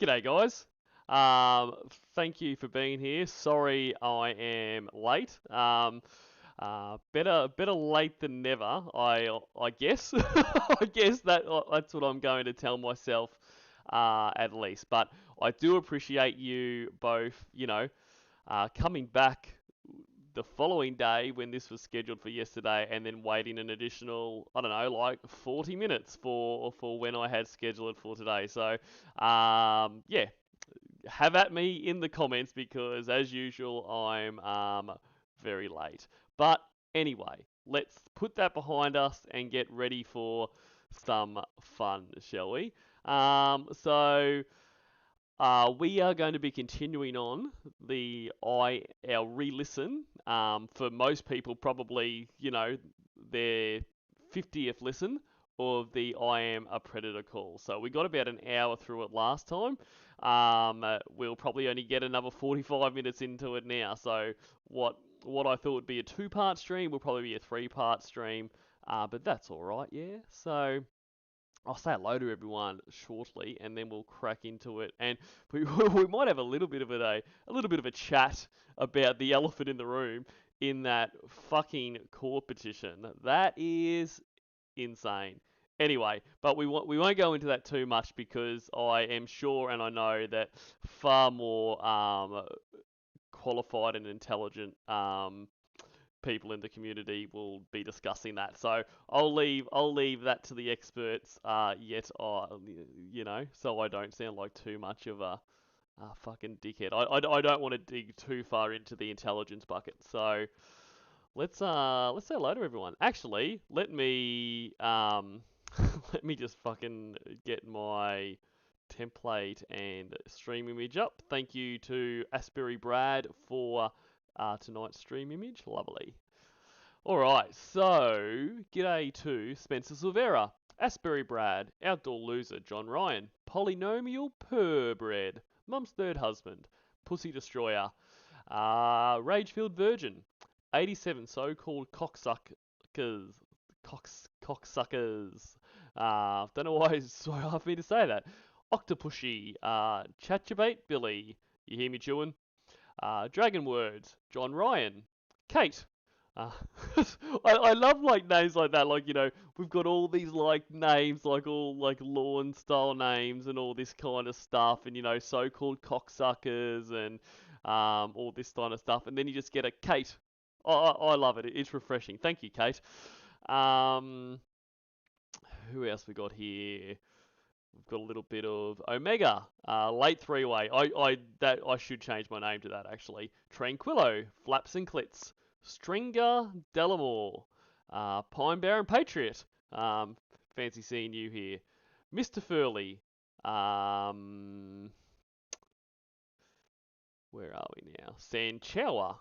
G'day, guys. Um, Thank you for being here. Sorry I am late. Better late than never. I guess. I guess that's what I'm going to tell myself, at least. But I do appreciate you both. Coming back the following day when this was scheduled for yesterday, and then waiting an additional, I don't know, like 40 minutes for when I had scheduled it for today. So, yeah, have at me in the comments because, as usual, I'm very late. But anyway, let's put that behind us and get ready for some fun, shall we? We are going to be continuing on our re-listen. For most people, probably their 50th listen of the I Am a Predator call. So we got about an hour through it last time. We'll probably only get another 45 minutes into it now. So what I thought would be a two-part stream will probably be a three-part stream. But that's all right, yeah. So I'll say hello to everyone shortly, and then we'll crack into it. And we might have a little bit of a chat about the elephant in the room in that fucking court petition. That is insane. Anyway, but we won't go into that too much because I am sure and I know that far more qualified and intelligent people in the community will be discussing that. So I'll leave that to the experts. So I don't sound like too much of a fucking dickhead. I don't want to dig too far into the intelligence bucket. So let's say hello to everyone. Actually, let me let me just fucking get my template and stream image up. Thank you to AsburyBrad for tonight's stream image. Lovely. Alright, so g'day to Spencer Silvera, AsburyBrad, Outdoor Loser John Ryan, Polynomial Purebred, Mum's Third Husband, Pussy Destroyer, Ragefield Virgin, 87 so-called cocksuckers, cocksuckers. Don't know why it's so hard for me to say that. Octopushy, Chatchabate Billy, you hear me chewing? Dragon Words, John Ryan, Kate. Uh, I love like names like that. Like we've got all these like names, like all like Lorne style names and all this kind of stuff, and so-called cocksuckers and all this kind of stuff, and then you just get a Kate. I love it. It's refreshing. Thank you, Kate. Um, who else we got here? We've got a little bit of Omega, late three-way. I should change my name to that actually. Tranquillo, Flaps and Clits, Stringer Delamore, Pine Baron Patriot. Fancy seeing you here. Mr. Furley. Where are we now? Sanchower,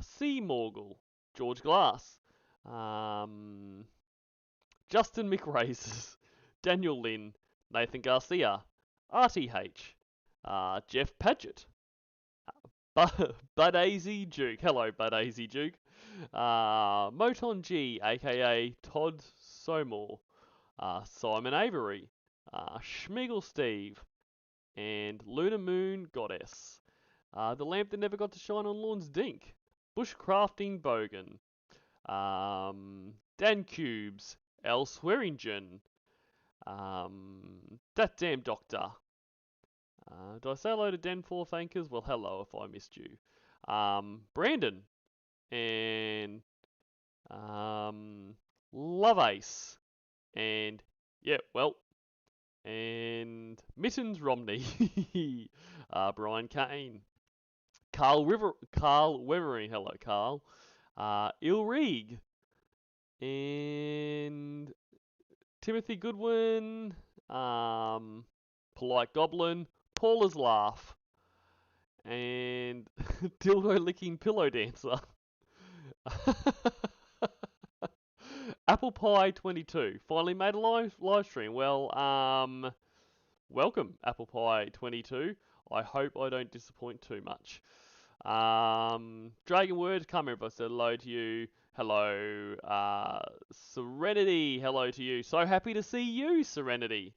C. Morgul, George Glass, Justin McRaces, Daniel Lynn, Nathan Garcia, RTH, Jeff Paget, Bud AZ Duke. Hello, Bud AZ Duke. Moton G, aka Todd Somore, Simon Avery, Schmigel Steve, and Luna Moon Goddess. The lamp that never got to shine on Lorne's dink. Bushcrafting Bogan. Dan Cubes. L. Swearingen. That damn doctor. Did I say hello to Den Fourth Anchors? Well, hello if I missed you. Brandon. And Love Ace. And, yeah, well, and Mittens Romney. Brian Kane. Carl Wevering. Hello, Carl. Ilrig. And Timothy Goodwin. Polite Goblin. Paula's Laugh. And Dildo Licking Pillow Dancer. Apple Pie 22 finally made a live stream. Well, welcome Apple Pie 22. I hope I don't disappoint too much. Dragon Word, can't remember if I said hello to you. Hello, Serenity. Hello to you. So happy to see you, Serenity.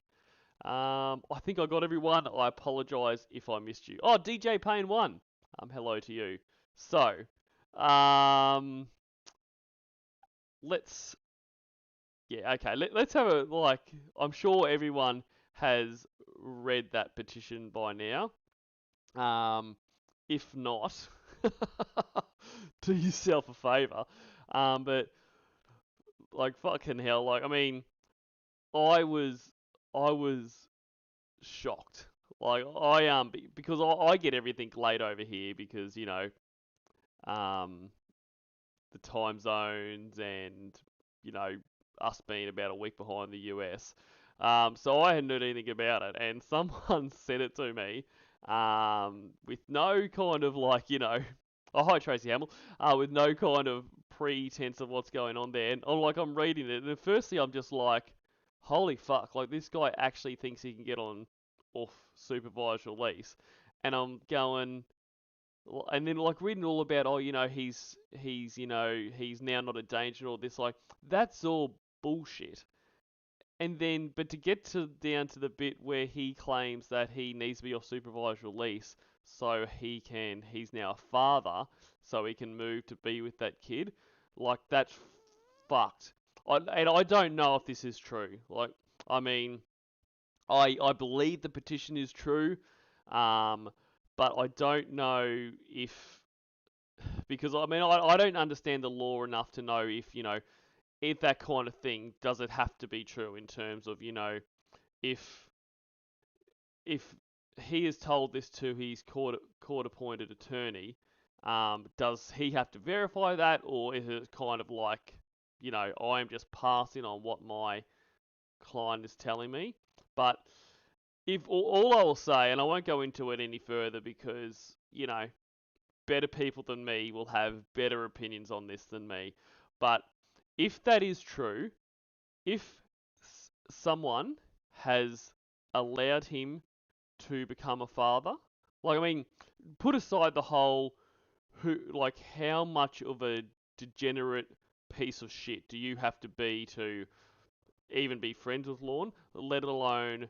I think I got everyone. I apologise if I missed you. Oh, DJ Payne 1. Hello to you. So, um, let's yeah, okay. Let's have a I'm sure everyone has read that petition by now. Um, if not, do yourself a favour. But like fucking hell, I mean, I was I was shocked. Because I get everything late over here because um the time zones and you know us being about a week behind the US. So I hadn't heard anything about it, and someone sent it to me with no kind of oh hi Tracy Hamill, with no kind of pretense of what's going on there. And I'm reading it, and firstly I'm just like, holy fuck, like this guy actually thinks he can get on off supervised release, and I'm going. And then reading all about he's now not a danger and all this that's all bullshit. And then but to get to down to the bit where he claims that he needs to be off supervised release so he's now a father so he can move to be with that kid, that's fucked. And I don't know if this is true. I mean, I believe the petition is true, um, but I don't know if because I mean I don't understand the law enough to know if that kind of thing does it have to be true in terms of if if he has told this to his court appointed attorney, does he have to verify that, or is it kind of I am just passing on what my client is telling me? But if all I will say, and I won't go into it any further because better people than me will have better opinions on this than me. But if that is true, if someone has allowed him to become a father, I mean, put aside the whole how much of a degenerate piece of shit do you have to be to even be friends with Lorne, let alone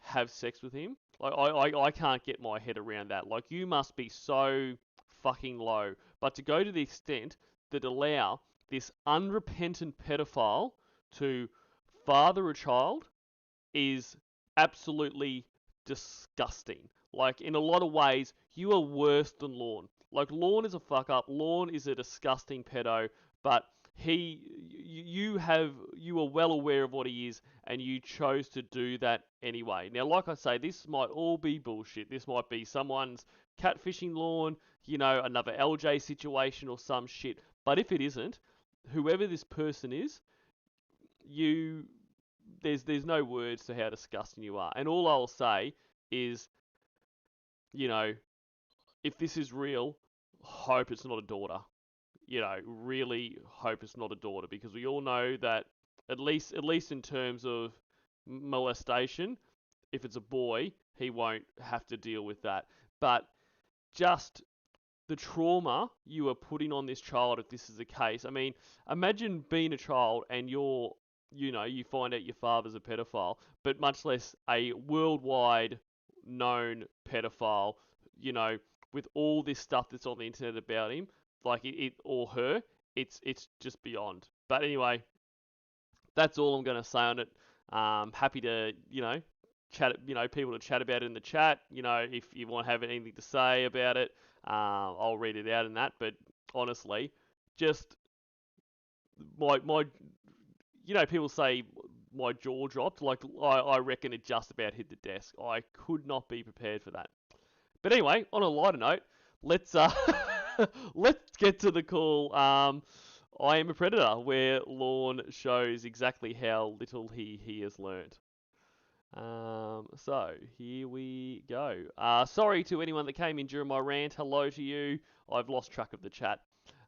have sex with him? I can't get my head around that. You must be so fucking low. But to go to the extent that allow this unrepentant pedophile to father a child is absolutely disgusting. In a lot of ways, you are worse than Lorne. Lorne is a fuck up. Lorne is a disgusting pedo, but you are well aware of what he is, and you chose to do that anyway. Now, like I say, this might all be bullshit. This might be someone's catfishing Lorne, another LJ situation or some shit. But if it isn't, whoever this person is, you there's no words to how disgusting you are. And all I'll say is, you know, if this is real, hope it's not a daughter. Really hope it's not a daughter, because we all know that at least in terms of molestation, if it's a boy, he won't have to deal with that. But just the trauma you are putting on this child if this is the case. I mean, imagine being a child and you find out your father's a pedophile, but much less a worldwide known pedophile, you know, with all this stuff that's on the internet about him, it or her, it's just beyond. But anyway, that's all I'm going to say on it. Happy to, chat, people to chat about it in the chat. If you want to have anything to say about it, I'll read it out in that. But honestly, just my people say my jaw dropped. I reckon it just about hit the desk. I could not be prepared for that. But anyway, on a lighter note, let's let's get to the call. I am a predator, where Lorne shows exactly how little he has learned. So here we go. Sorry to anyone that came in during my rant. Hello to you. I've lost track of the chat.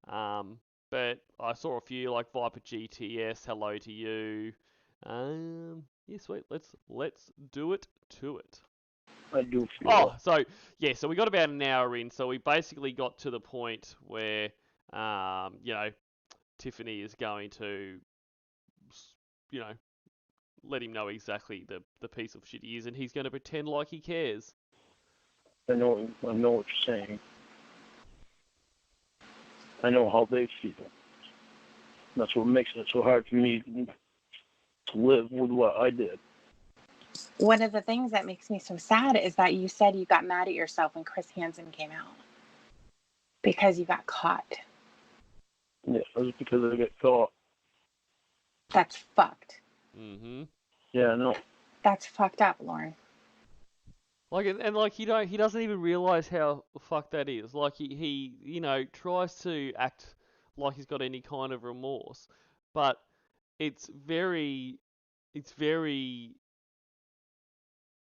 But I saw a few like Viper GTS. Hello to you. Yeah, sweet. Let's do it to it. I do feel. Oh, so we got about an hour in. So we basically got to the point where, Tiffany is going to, you know, let him know exactly the piece of shit he is, and he's going to pretend like he cares. I know what you're saying. I know how they feel. That's what makes it so hard for me to live with what I did. One of the things that makes me so sad is that you said you got mad at yourself when Chris Hansen came out because you got caught. Yeah, it was because I got caught. That's fucked. Mm-hmm. Yeah, I know. That's fucked up, Lorne. Like, and like he doesn't even realize how fucked that is. Like he tries to act like he's got any kind of remorse, but it's very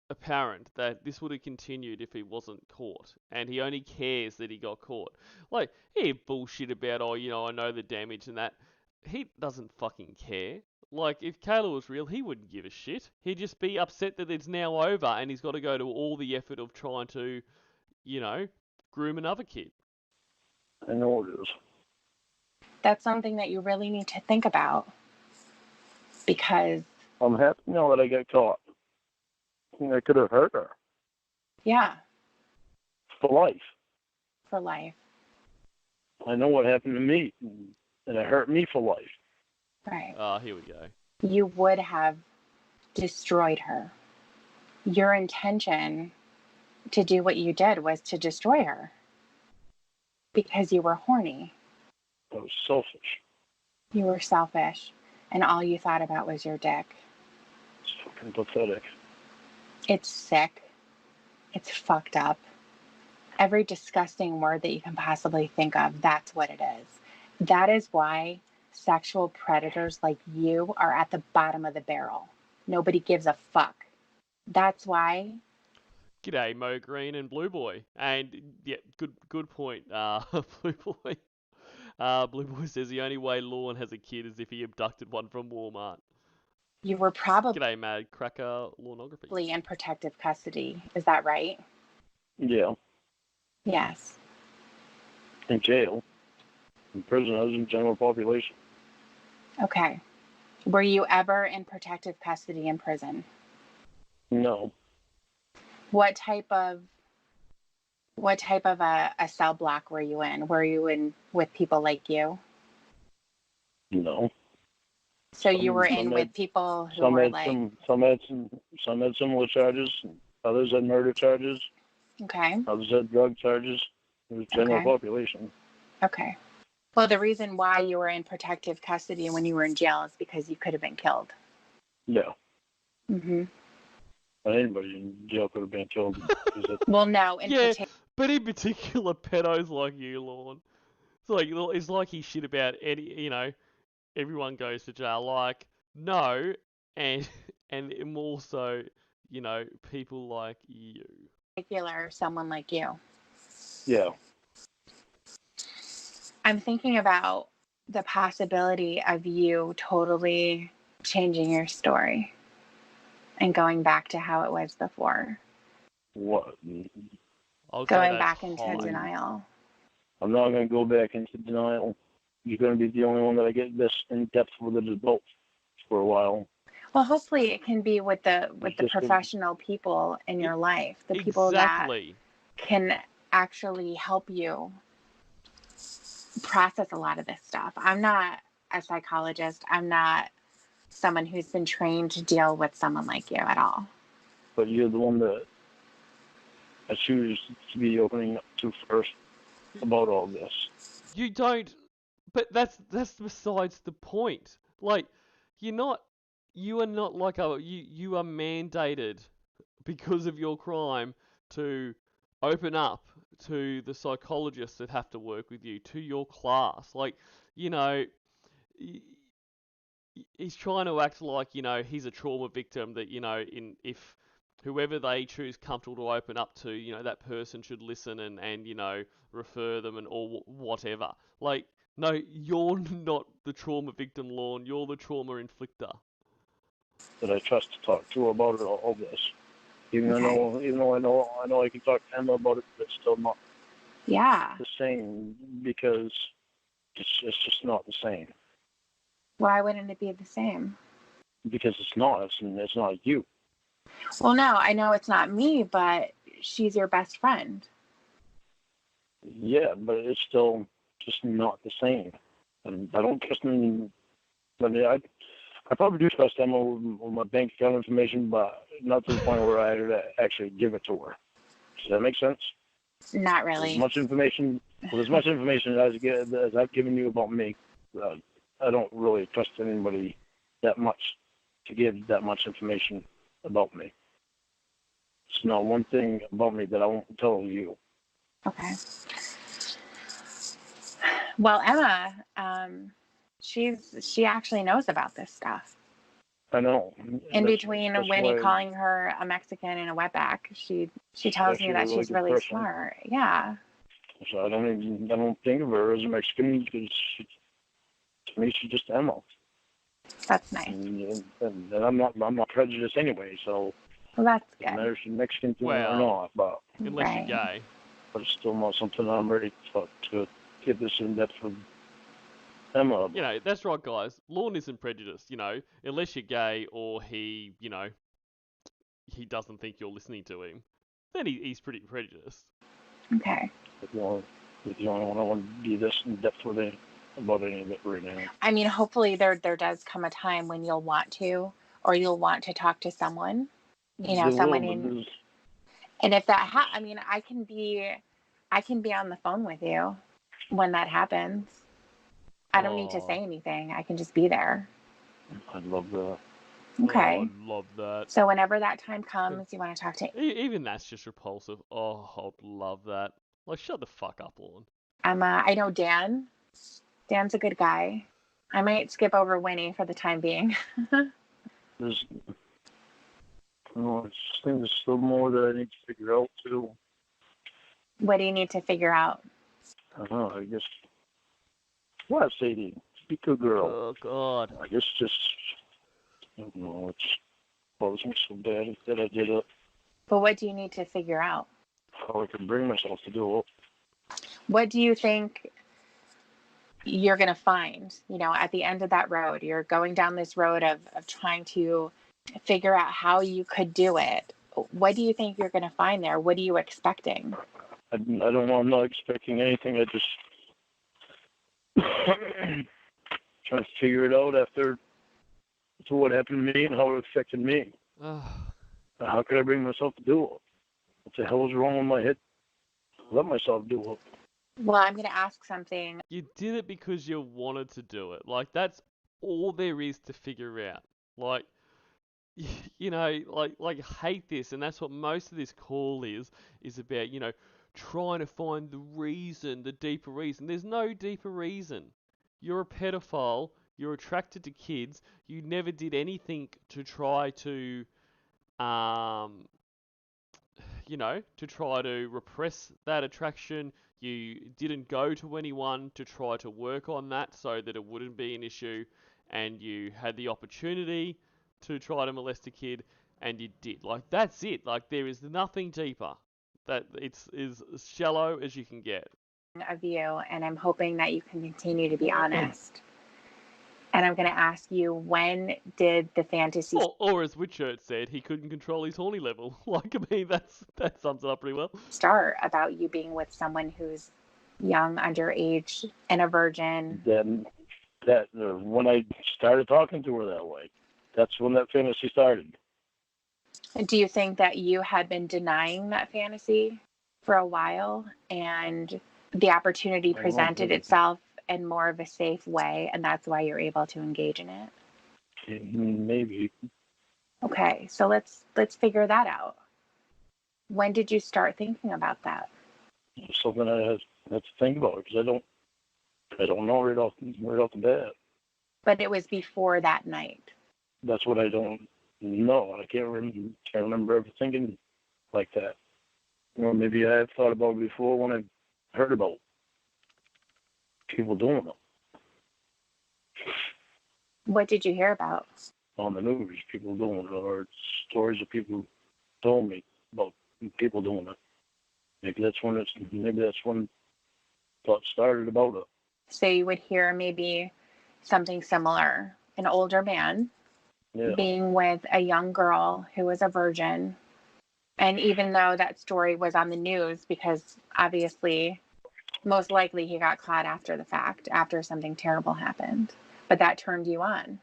apparent that this would have continued if he wasn't caught, and he only cares that he got caught. Like, he bullshit about, oh, I know the damage and that. He doesn't fucking care. Like, if Kayla was real, he wouldn't give a shit. He'd just be upset that it's now over and he's got to go to all the effort of trying to, groom another kid. I know it is. That's something that you really need to think about, because I'm happy now that I got caught. I could have hurt her. Yeah. For life. For life. I know what happened to me, and it hurt me for life. Right. Here we go. You would have destroyed her. Your intention to do what you did was to destroy her because you were horny. I was selfish. You were selfish, and all you thought about was your dick. It's fucking pathetic. It's sick. It's fucked up. Every disgusting word that you can possibly think of, that's what it is. That is why sexual predators like you are at the bottom of the barrel. Nobody gives a fuck. That's why. G'day, Mo Green and Blue Boy. And yeah, good point, Blue Boy. Blue Boy says the only way Lorne has a kid is if he abducted one from Walmart. You were probably G'day, Mad Cracker Lornography. in protective custody. Is that right? Yeah. Yes. In jail. In prison, I was in general population. Okay. Were you ever in protective custody in prison? No. What type of a cell block were you in? Were you in with people like you? No. So you were in with people who were like... Some had similar charges. Others had murder charges. Okay. Others had drug charges. It was general population. Okay. Well, the reason why you were in protective custody when you were in jail is because you could have been killed. Yeah. Mm-hmm. But anybody in jail could have been killed. Well, no. But in particular, pedos like you, Lorne. It's like he shit about everyone goes to jail. Like, no, and more so, people like you. Particular, someone like you. Yeah. I'm thinking about the possibility of you totally changing your story and going back to how it was before. What? Going back into denial. I'm not going to go back into denial. You're going to be the only one that I get this in depth with it as both for a while. Well, hopefully it can be with the professional people in your life, the people that can actually help you process a lot of this stuff. I'm not a psychologist. I'm not someone who's been trained to deal with someone like you at all. But you're the one that I choose to be opening up to first about all this. You don't, but that's besides the point. Like, you are not like you are mandated because of your crime to open up to the psychologists that have to work with you, to your class. Like, he's trying to act like, he's a trauma victim that, if whoever they choose comfortable to open up to, that person should listen and refer them or whatever. Like, no, you're not the trauma victim, Lorne. You're the trauma inflictor. That I trust to talk to about all this. Even though I know I can talk to Emma about it, but it's still not the same because it's just not the same. Why wouldn't it be the same? because it's not. It's not you. Well, no, I know it's not me, but she's your best friend. Yeah, but it's still just not the same. And I don't trust them. I mean, I probably do trust Emma with my bank account information, but not to the point where I had to actually give it to her. Does that make sense? Not really. As much information as I've given you about me, I don't really trust anybody that much to give that much information about me. It's not one thing about me that I won't tell you. Okay. Well, Emma, she actually knows about this stuff. I know. In between Winnie calling her a Mexican and a wetback, she tells me that she's really smart. Yeah. So I don't think of her as a Mexican because to me she's just Emma. That's nice. And I'm not prejudiced anyway, so well, that's good. It doesn't matter if she's Mexican to me or not, but unless you're gay. But it's still not something I'm ready to get this in depth with Emma. You know, that's right, guys. Lorne isn't prejudiced, you know, unless you're gay or he, you know, he doesn't think you're listening to him. Then he's pretty prejudiced. Okay. If you only one I want to be this in depth with it about any of it right now. I mean, hopefully there does come a time when you'll want to, or you'll want to talk to someone, you know, someone in. And if that I mean, I can be on the phone with you when that happens. I don't need to say anything. I can just be there. I'd love that. Okay. Oh, I'd love that. So whenever that time comes, you want to talk to. Even that's just repulsive. Oh, I'd love that. Like, shut the fuck up, Lorne. I know Dan. Dan's a good guy. I might skip over Winnie for the time being. I think there's still more that I need to figure out too. What do you need to figure out? I don't know. I guess. What, Sadie? Be a good girl. Oh God. I guess just. I don't know. It's bothers me so bad that I did it. But what do you need to figure out? How I can bring myself to do it. What do you think you're going to find, you know, at the end of that road? You're going down this road of trying to figure out how you could do it. What do you think you're going to find there? What are you expecting? I don't know. I'm not expecting anything. I just trying to figure it out after what happened to me and how it affected me. How could I bring myself to do it? What the hell is wrong with my head? Let myself do it. Well, I'm going to ask something. You did it because you wanted to do it. Like, that's all there is to figure out. Like, you know, like hate this, and that's what most of this call is about, you know, trying to find the reason, the deeper reason. There's no deeper reason. You're a pedophile, you're attracted to kids, you never did anything to try to, you know, to try to repress that attraction. You didn't go to anyone to try to work on that so that it wouldn't be an issue, and you had the opportunity to try to molest a kid, and you did. Like, that's it. Like, there is nothing deeper. That it's as shallow as you can get. Of you, and I'm hoping that you can continue to be honest. And I'm going to ask you, when did the fantasy... Or as Whitshirt said, he couldn't control his horny level. Like, I mean, that sums it up pretty well. ...start about you being with someone who's young, underage, and a virgin? Then when I started talking to her that way, that's when that fantasy started. Do you think that you had been denying that fantasy for a while, and the opportunity presented itself in more of a safe way, and that's why you're able to engage in it? Maybe. Okay, so let's figure that out. When did you start thinking about that? It's something I have to think about, because I don't know right off the bat. But it was before that night. That's what I don't know. I can't remember ever thinking like that. Or maybe I have thought about it before when I heard about people doing it. What did you hear about? On the news, people doing it, or stories of people told me about people doing it. Maybe that's when thoughts started about it. So you would hear maybe something similar, an older man. Yeah. being with a young girl who was a virgin. And even though that story was on the news, because obviously, most likely he got caught after the fact, after something terrible happened. But that turned you on.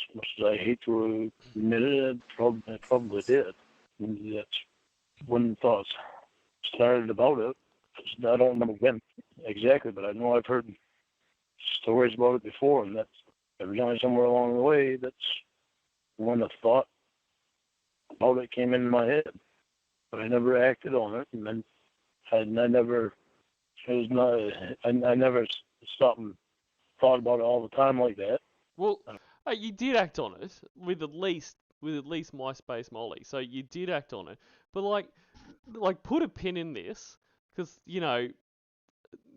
As much as I hate to admit it, I probably did. And that's when thoughts started about it. I don't remember when exactly, but I know I've heard stories about it before, and that's evidently somewhere along the way, that's when the thought about it came into my head. But I never acted on it, and then I never, it was not, I never stopped and thought about it all the time like that. Well, you did act on it with at least MySpace Molly. So you did act on it, but like put a pin in this, because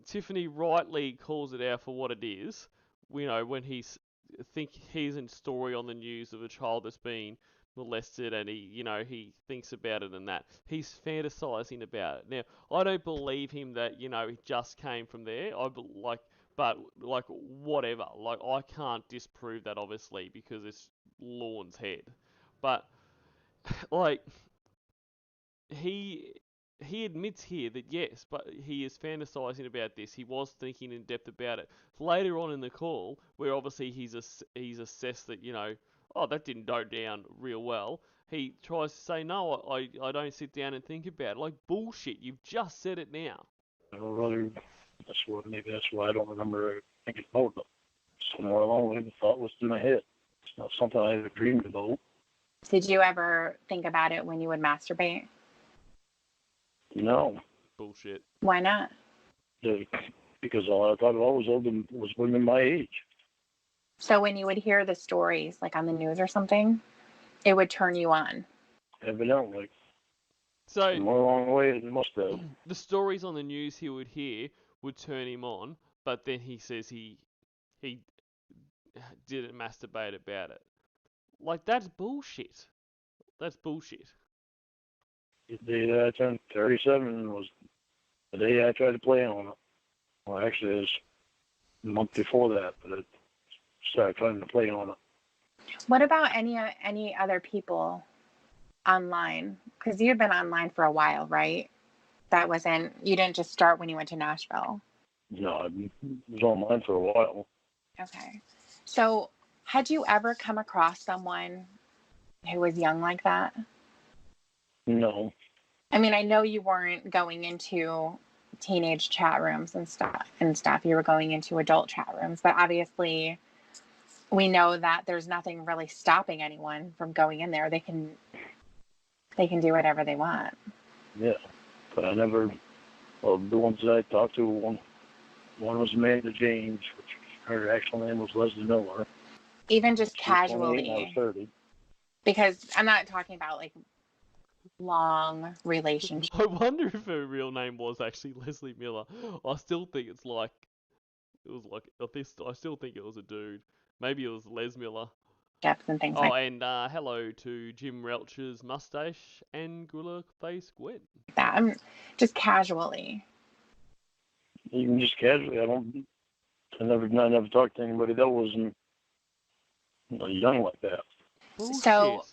Tiffany rightly calls it out for what it is. When he's a story on the news of a child that's been molested, and he thinks about it, and that he's fantasizing about it. Now, I don't believe him that he just came from there. But whatever. Like, I can't disprove that, obviously, because it's Lorne's head. But like, he admits here that yes, but he is fantasizing about this. He was thinking in depth about it. Later on in the call, where obviously he's assessed that oh, that didn't go down real well. He tries to say, no, I don't sit down and think about it. Like, bullshit, you've just said it now. Maybe that's why I don't remember thinking about it. Somewhere along the way, the thought was in my head. It's not something I ever dreamed about. Did you ever think about it when you would masturbate? No. Bullshit. Why not? Because all I thought about was women my age. So when you would hear the stories, like on the news or something, it would turn you on. Evidently. So somewhere along the way, it must have. The stories on the news he would hear would turn him on, but then he says he didn't masturbate about it. Like, that's bullshit. That's bullshit. The day I turned 37 was the day I tried to play on it. Well, actually, it was a month before that, but I started trying to play on it. What about any other people online? Because you've been online for a while, right? You didn't just start when you went to Nashville. No, I was online for a while. Okay. So had you ever come across someone who was young like that? No. I mean, I know you weren't going into teenage chat rooms and stuff. You were going into adult chat rooms, but obviously we know that there's nothing really stopping anyone from going in there. They can do whatever they want. Yeah, but I never. Well, the ones that I talked to, one was Amanda James, which her actual name was Leslie Miller. Even just She was 28 casually. and I was 30. Because I'm not talking about like long relationships. I wonder if her real name was actually Leslie Miller. I still think I still think it was a dude. Maybe it was Les Miller. And things and hello to Jim Relch's mustache and gorilla face Gwen. that. I'm just casually. Even just casually, I never talked to anybody that wasn't young like that. Bullshit. So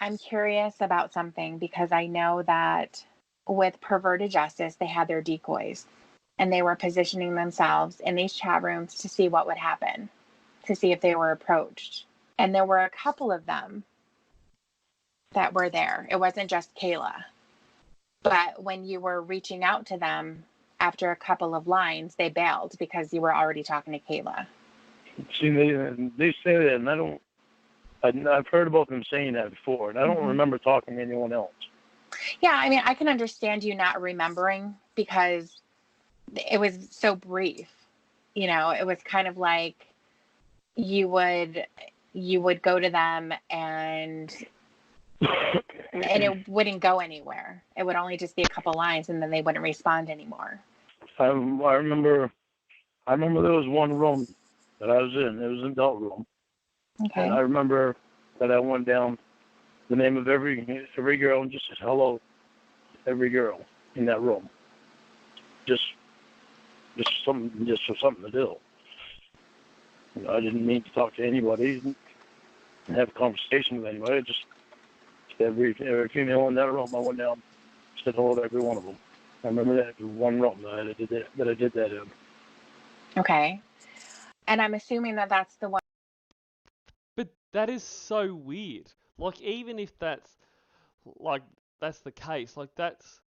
I'm curious about something, because I know that with perverted justice, they had their decoys and they were positioning themselves in these chat rooms to see what would happen, to see if they were approached. And there were a couple of them that were there. It wasn't just Kayla. But when you were reaching out to them after a couple of lines, they bailed because you were already talking to Kayla. See, they say that, and I've heard about them saying that before, and I don't remember talking to anyone else. Yeah, I mean, I can understand you not remembering because it was so brief. It was kind of like you would go to them and it wouldn't go anywhere. It would only just be a couple lines and then they wouldn't respond anymore. I remember there was one room that I was in. It was an adult room. Okay. And I remember that I went down the name of every girl and just said hello to every girl in that room. Just for something to do. I didn't mean to talk to anybody. have a conversation with anybody. Just every female in that room, I went down, said hello to every one of them. I remember that one room that I did that in. Okay. And I'm assuming that that's the one. But that is so weird. Like, even if that's the case, like, that's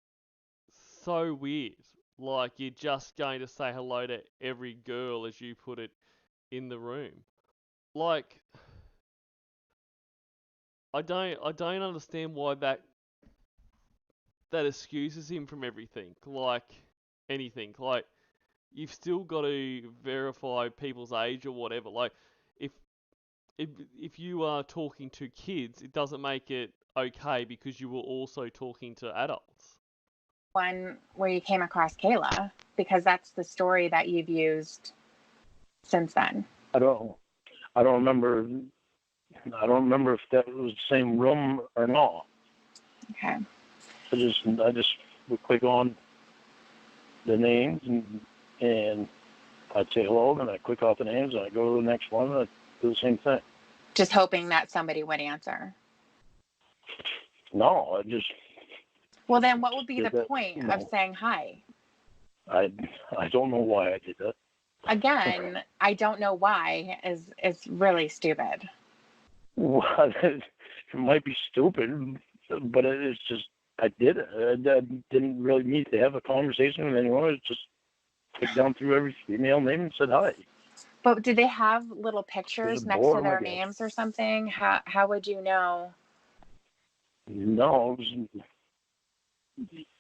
so weird. Like, you're just going to say hello to every girl, as you put it, in the room. Like, I don't understand why that excuses him from everything. Like, anything. Like, you've still got to verify people's age or whatever. Like, if if you are talking to kids, it doesn't make it okay because you were also talking to adults. One where you came across Kayla, because that's the story that you've used since then. I don't remember if that was the same room or not. Okay. I just would click on the names and I'd say hello, then I click off the names and I go to the next one and I do the same thing. Just hoping that somebody would answer. No, I just. Well, then what would be the that, point no. of saying hi? I don't know why I did that. Again, I don't know why is really stupid. Well, it might be stupid, but it's just I did it. I didn't really need to have a conversation with anyone. It's just clicked down through every female name and said hi. But did they have little pictures next to their I guess. names or something? How would you know? No,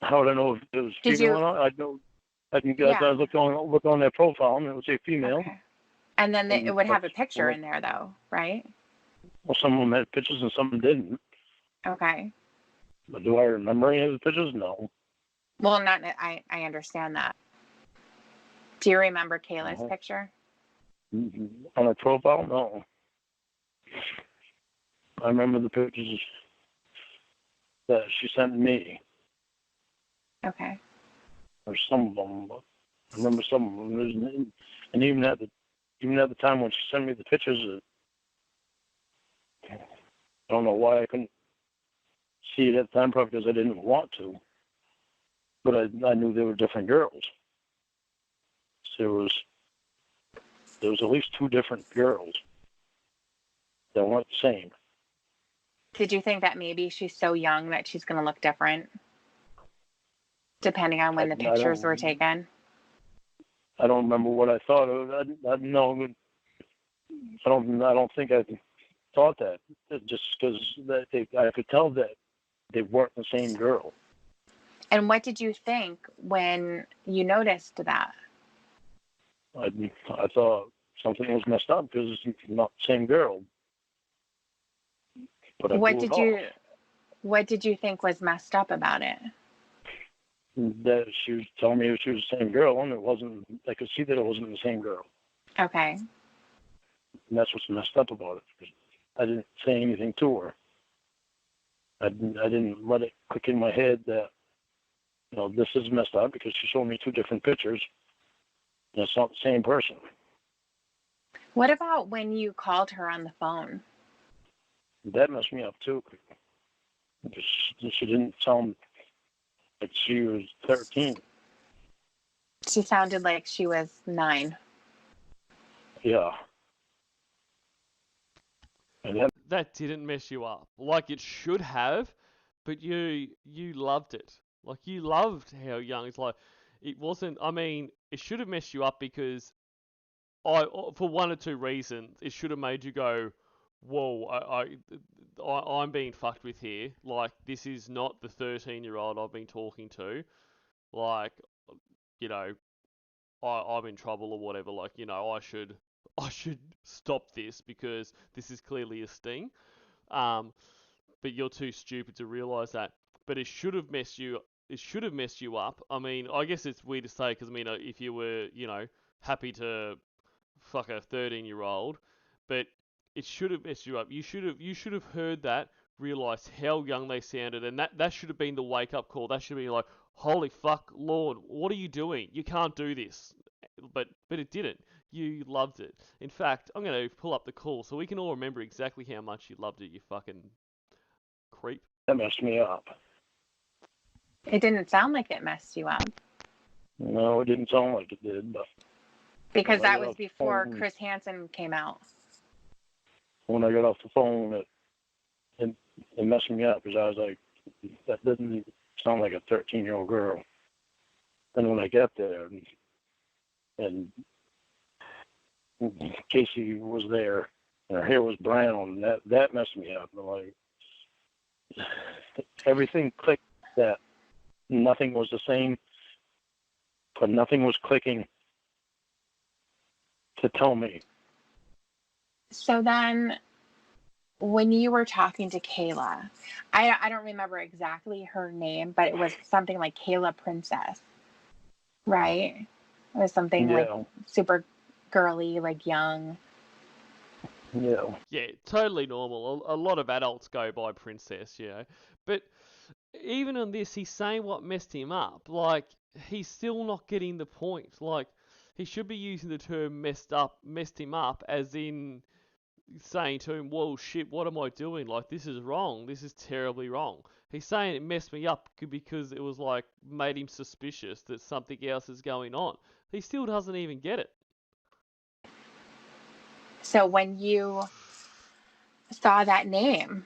how would I know if it was Did female you? or not? I know. I Yeah. look on their profile and it would say female. Okay. And then it would have a picture in there, though, right? Well, some of them had pictures and some didn't. Okay. But do I remember any of the pictures? No. Well, not. I understand that. Do you remember Kayla's picture? On her profile? No. I remember the pictures that she sent me. Okay. Or some of them, but I remember some of them. And even at the time when she sent me the pictures, I don't know why I couldn't see it at the time, probably because I didn't want to. But I knew they were different girls. So there was at least two different girls that weren't the same. Did you think that maybe she's so young that she's going to look different, depending on when the pictures were taken? I don't remember what I thought of. I don't think I thought that. Just because I could tell that they weren't the same girl. And what did you think when you noticed that? I thought something was messed up because it's not the same girl. But what did you think was messed up about it? That she was telling me she was the same girl, and it wasn't. I could see that it wasn't the same girl. Okay. And that's what's messed up about it. I didn't say anything to her. I didn't let it click in my head that, this is messed up because she showed me two different pictures. And it's not the same person. What about when you called her on the phone? That messed me up too. Because she didn't sound like she was 13. She sounded like she was 9. Yeah. And that didn't mess you up like it should have, but you loved it. Like, you loved how young it's like. It wasn't. I mean, it should have messed you up because for one or two reasons, it should have made you go, "Whoa, I'm being fucked with here. Like, this is not the 13-year-old I've been talking to. Like, I'm in trouble or whatever. Like, I should stop this because this is clearly a sting. But you're too stupid to realize that. But it should have messed you. It should have messed you up. I mean, I guess it's weird to say because if you were, happy to fuck a 13-year-old, but it should have messed you up. You should have heard that, realized how young they sounded, and that should have been the wake up call. That should have been like, holy fuck, Lord, what are you doing? You can't do this. But it didn't. you loved it. In fact, I'm going to pull up the call so we can all remember exactly how much you loved it, you fucking creep. That messed me up. It didn't sound like it messed you up. No, it didn't sound like it did, but Because when I that got was off the before phone- Chris Hansen came out. when I got off the phone, it messed me up because I was like, that doesn't sound like a 13-year-old girl. Then when I got there and Casey was there and her hair was brown, that messed me up. And like, everything clicked that nothing was the same, but nothing was clicking to tell me. So then when you were talking to Kayla, I don't remember exactly her name, but it was something like Kayla Princess, right? It was something like super girly, like young. Yeah. Yeah, totally normal. A lot of adults go by princess, you know. But even on this, he's saying what messed him up. Like, he's still not getting the point. Like, he should be using the term messed him up, as in saying to him, whoa, shit, what am I doing? Like, this is wrong. This is terribly wrong. He's saying it messed me up because it was like, made him suspicious that something else is going on. He still doesn't even get it. So when you saw that name,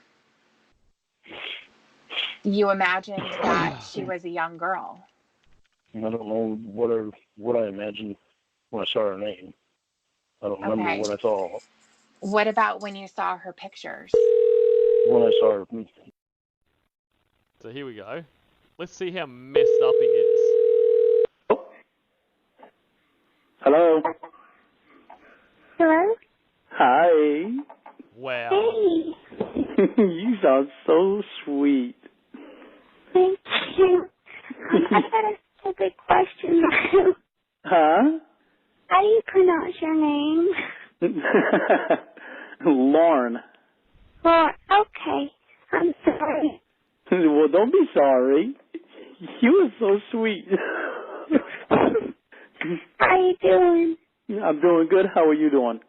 you imagined that she was a young girl. I don't know what I imagined when I saw her name. I don't remember Okay. what I thought What about when you saw her pictures? when I saw her. So here we go. Let's see how messed up he is. Hello. Hello? Hi. Wow. Hey, You sound so sweet. thank you. I've got a stupid question. Huh? How do you pronounce your name? Lorne. Well, okay. I'm sorry. Well, don't be sorry. You were so sweet. How you doing? I'm doing good. How are you doing?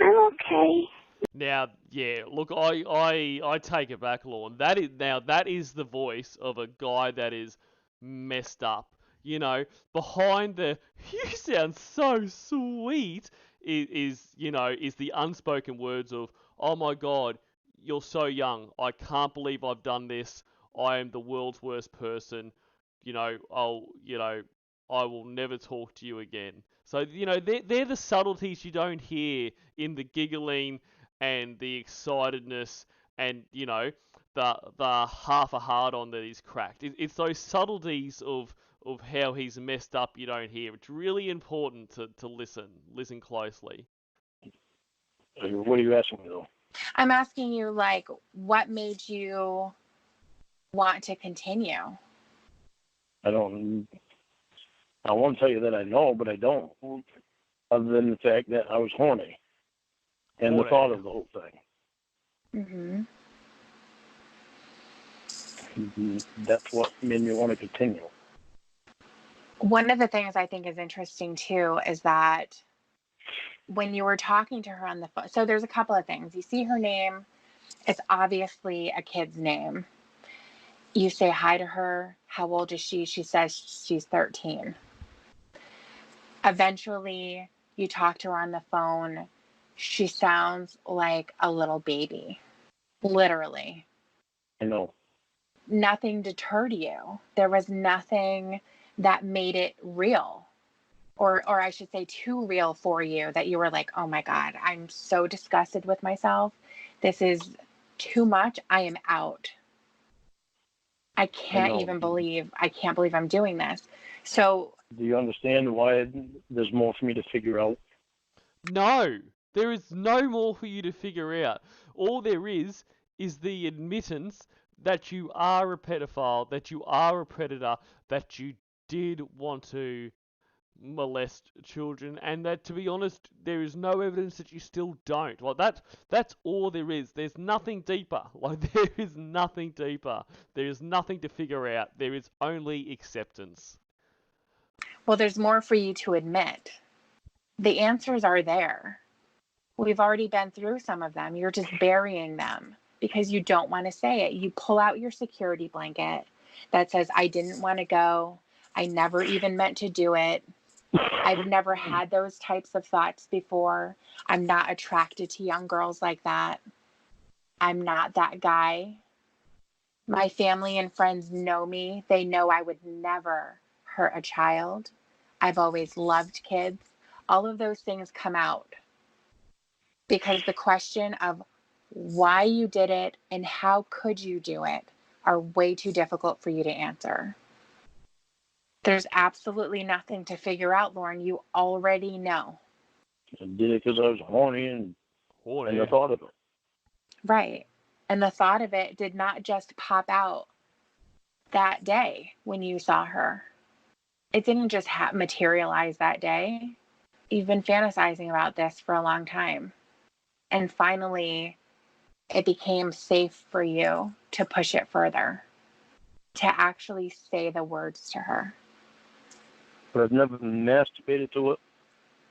I'm okay. Now, yeah, look, I take it back, Lorne. That is the voice of a guy that is messed up. You know, behind the "you sound so sweet" is the unspoken words of, "Oh my God, you're so young. I can't believe I've done this. I am the world's worst person. I will never talk to you again." So, they're the subtleties you don't hear in the giggling and the excitedness and, the half a hard on that he's cracked. It's those subtleties of how he's messed up you don't hear. It's really important to listen closely. What are you asking me though? I'm asking you, like, what made you want to continue? I want to tell you that I know, but I don't. Other than the fact that I was horny and the thought of the whole thing. That's what made me want to continue. One of the things I think is interesting too is that when you were talking to her on the phone, so there's a couple of things. You see her name, it's obviously a kid's name. You say hi to her. How old is she? She says she's 13. Eventually, you talk to her on the phone. She sounds like a little baby, literally. I know. Nothing deterred you. There was nothing that made it real, or I should say too real for you, that you were like, oh my God, I'm so disgusted with myself. This is too much. I am out. I can't believe I'm doing this. So do you understand why there's more for me to figure out? No, there is no more for you to figure out. All there is the admittance that you are a pedophile, that you are a predator, that you did want to molest children, and that, to be honest, there is no evidence that you still don't. Like, that's all there is. There's nothing deeper. Like, there is nothing deeper. There is nothing to figure out. There is only acceptance. well, there's more for you to admit. The answers are there. We've already been through some of them. You're just burying them because you don't want to say it. You pull out your security blanket that says, I didn't want to go. I never even meant to do it. I've never had those types of thoughts before. I'm not attracted to young girls like that. I'm not that guy. My family and friends know me. They know I would never hurt a child. I've always loved kids. All of those things come out because the question of why you did it and how could you do it are way too difficult for you to answer. There's absolutely nothing to figure out, Lorne. You already know. I did it because I was horny and the thought of it. Right. And the thought of it did not just pop out that day when you saw her. It didn't just materialize that day. You've been fantasizing about this for a long time. And finally, it became safe for you to push it further, to actually say the words to her. But I've never masturbated to it.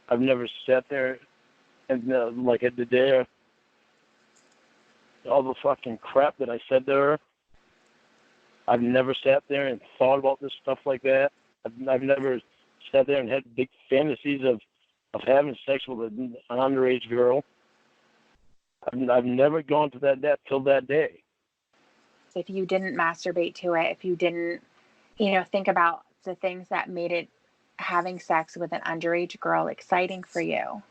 I've never sat there and, like at the day, all the fucking crap that I said to her. I've never sat there and thought about this stuff like that. I've never sat there and had big fantasies of having sex with an underage girl. I've never gone to that till that day. If you didn't masturbate to it, if you didn't, think about the things that made it having sex with an underage girl exciting for you.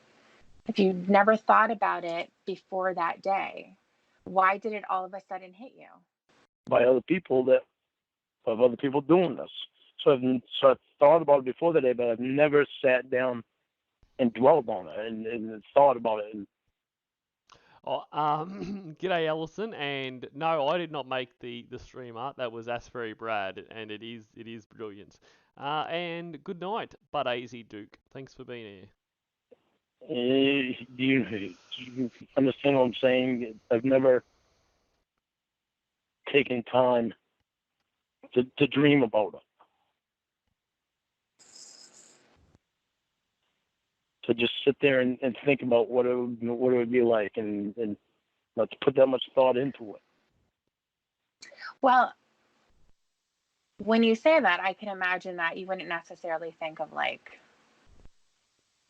If you never thought about it before that day, why did it all of a sudden hit you? By other people doing this. So I've thought about it before that day, but I've never sat down and dwelled on it and thought about it. G'day Ellison, and no, I did not make the stream art. That was AsburyBrad, and it is brilliant. And good night, Bud AZ Duke. Thanks for being here. Do you understand what I'm saying? I've never taken time to dream about it. To just sit there and think about what it would be like and not to put that much thought into it. Well, when you say that, I can imagine that you wouldn't necessarily think of like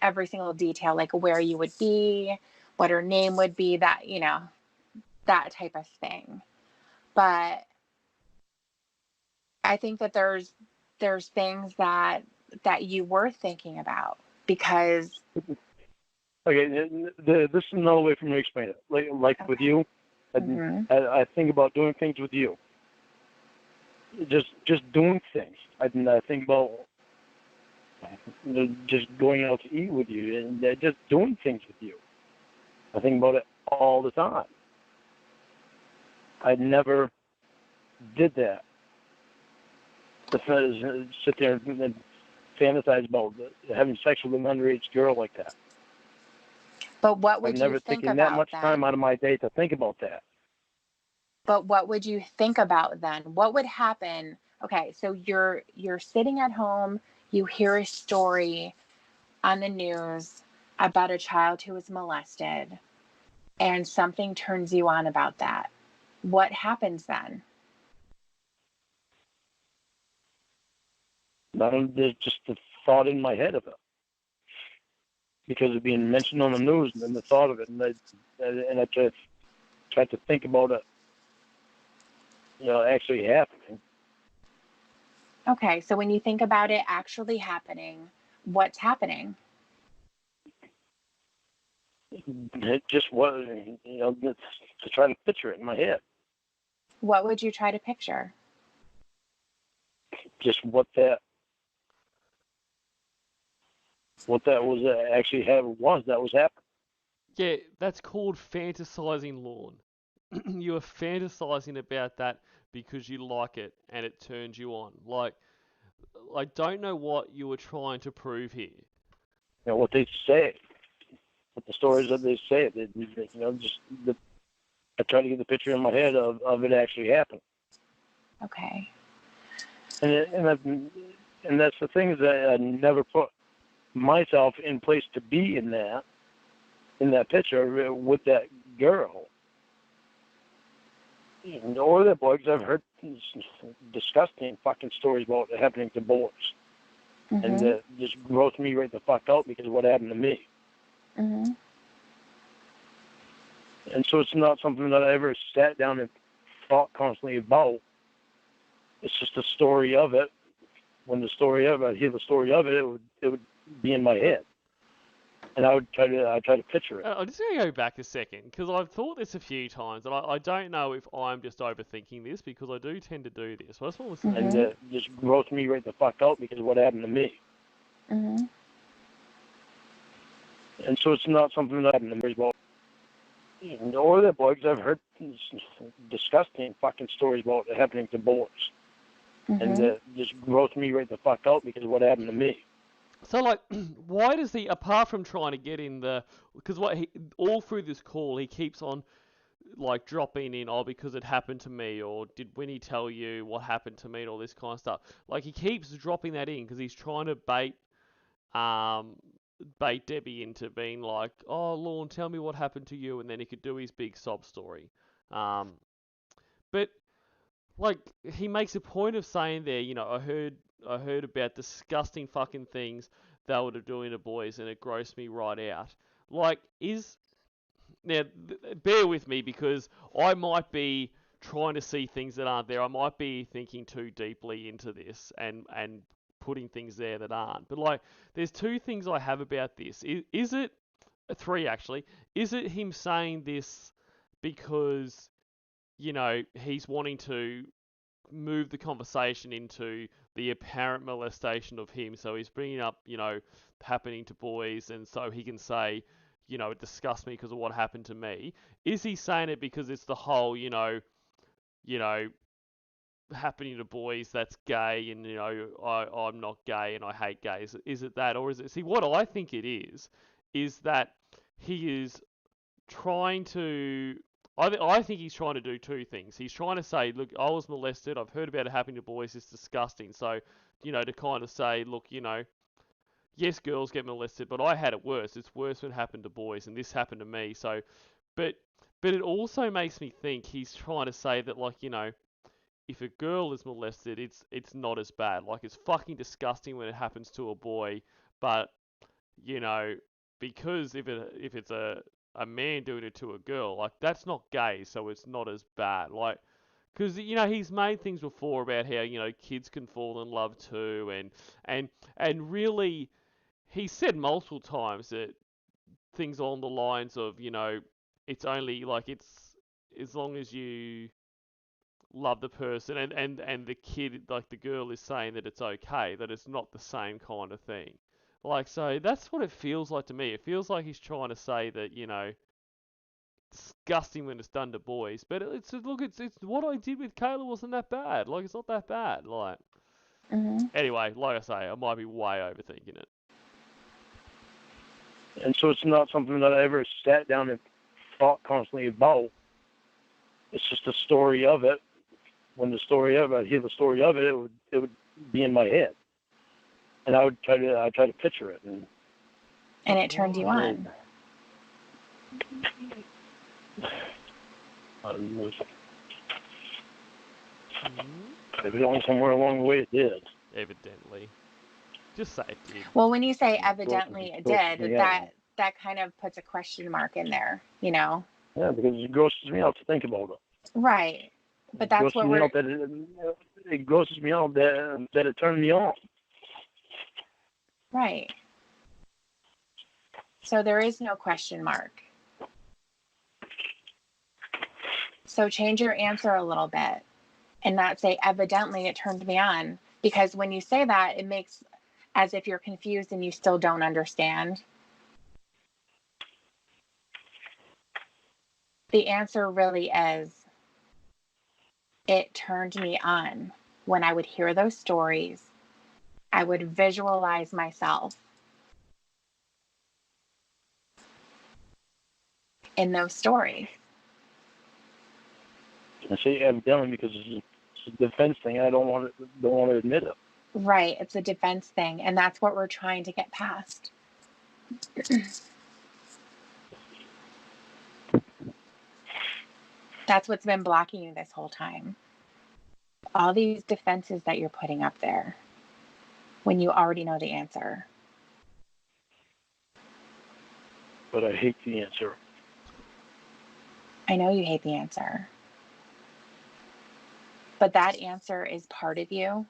every single detail, like where you would be, what her name would be, that, that type of thing. But I think that there's things that you were thinking about because. Okay, this is another way for me to explain it. Like okay. With you, I think about doing things with you. Just doing things. I think about just going out to eat with you and just doing things with you. I think about it all the time. I never did that. To sit there and fantasize about having sex with an underage girl like that. But what would you think about that? I've never taken that much time out of my day to think about that. But what would you think about then? What would happen? Okay, so you're sitting at home, you hear a story on the news about a child who was molested, and something turns you on about that. What happens then? There's just the thought in my head of it. Because of being mentioned on the news and then the thought of it. And I tried to think about it, actually happening. Okay, so when you think about it actually happening, what's happening? It just was, to try to picture it in my head. What would you try to picture? Just what that was actually that was happening. Yeah, that's called fantasizing, Lorne. You are fantasizing about that because you like it and it turns you on. Like, I don't know what you were trying to prove here. What they say, what the stories that they say, I try to get the picture in my head of it actually happening. Okay. And that's the thing is that I never put myself in place to be in that picture with that girl or that boy, because I've heard disgusting fucking stories about it happening to boys. Mm-hmm. And it just grossed me right the fuck out because of what happened to me. Mm-hmm. And so it's not something that I ever sat down and thought constantly about. It's just a story of it. When the story of it, I'd hear the story of it, it would be in my head. And I try to picture it. I'm just going to go back a second, because I've thought this a few times, and I don't know if I'm just overthinking this, because I do tend to do this. I just want to listen. And it just grossed me right the fuck out because of what happened to me. Mm-hmm. And so it's not something that happened to me about. Or that boy, because I've heard disgusting fucking stories about it happening to boys. Mm-hmm. And it just grossed me right the fuck out because of what happened to me. So, like, why does he, apart from trying to get in the, because all through this call, he keeps on, like, dropping in, oh, because it happened to me, or did Winnie tell you what happened to me, and all this kind of stuff. Like, he keeps dropping that in, because he's trying to bait Debbie into being like, oh, Lorne, tell me what happened to you, and then he could do his big sob story. But, like, he makes a point of saying there, you know, I heard about disgusting fucking things they were doing to boys, and it grossed me right out. Like, now, bear with me, because I might be trying to see things that aren't there. I might be thinking too deeply into this and putting things there that aren't. But, like, there's two things I have about this. Is it, three actually, is it him saying this because, you know, he's wanting to move the conversation into the apparent molestation of him, so he's bringing up, you know, happening to boys, and so he can say, you know, it disgusts me because of what happened to me? Is he saying it because it's the whole, you know, happening to boys that's gay, and, you know, I'm not gay and I hate gays? Is it that, or is it, see, what I think it is that he is trying to, I think he's trying to do two things. He's trying to say, look, I was molested, I've heard about it happening to boys, it's disgusting. So, you know, to kind of say, look, you know, yes, girls get molested, but I had it worse. It's worse when it happened to boys, and this happened to me. So, but it also makes me think he's trying to say that, like, you know, if a girl is molested, it's not as bad. Like, it's fucking disgusting when it happens to a boy, but, you know, because if it's a man doing it to a girl, like, that's not gay, so it's not as bad. Like, because, you know, he's made things before about how, you know, kids can fall in love too, and really, he said multiple times that things along the lines of, you know, it's only, like, it's as long as you love the person, and the kid, like, the girl is saying that it's okay, that it's not the same kind of thing. Like, so that's what it feels like to me. It feels like he's trying to say that, you know, disgusting when it's done to boys, but it's what I did with Kayla wasn't that bad. Like, it's not that bad. Like, anyway, like I say, I might be way overthinking it. And so it's not something that I ever sat down and thought constantly about. It's just a story of it. When the story of it, I'd hear the story of it, it would be in my head. And I try to picture it. And it turned you on. Evidently somewhere along the way it did. Evidently. Just say it did. Well, when you say evidently it did, that kind of puts a question mark in there, you know? Yeah, because it grosses me out to think about it. Right. But that's what we're... It grosses me out that it turned me on. Right. So there is no question mark. So change your answer a little bit and not say, evidently it turned me on. Because when you say that, it makes as if you're confused and you still don't understand. The answer really is, it turned me on. When I would hear those stories, I would visualize myself in those stories. I say evidently because it's a defense thing. I don't want to admit it. Right. It's a defense thing. And that's what we're trying to get past. That's what's been blocking you this whole time. All these defenses that you're putting up there when you already know the answer. But I hate the answer. I know you hate the answer. But that answer is part of you.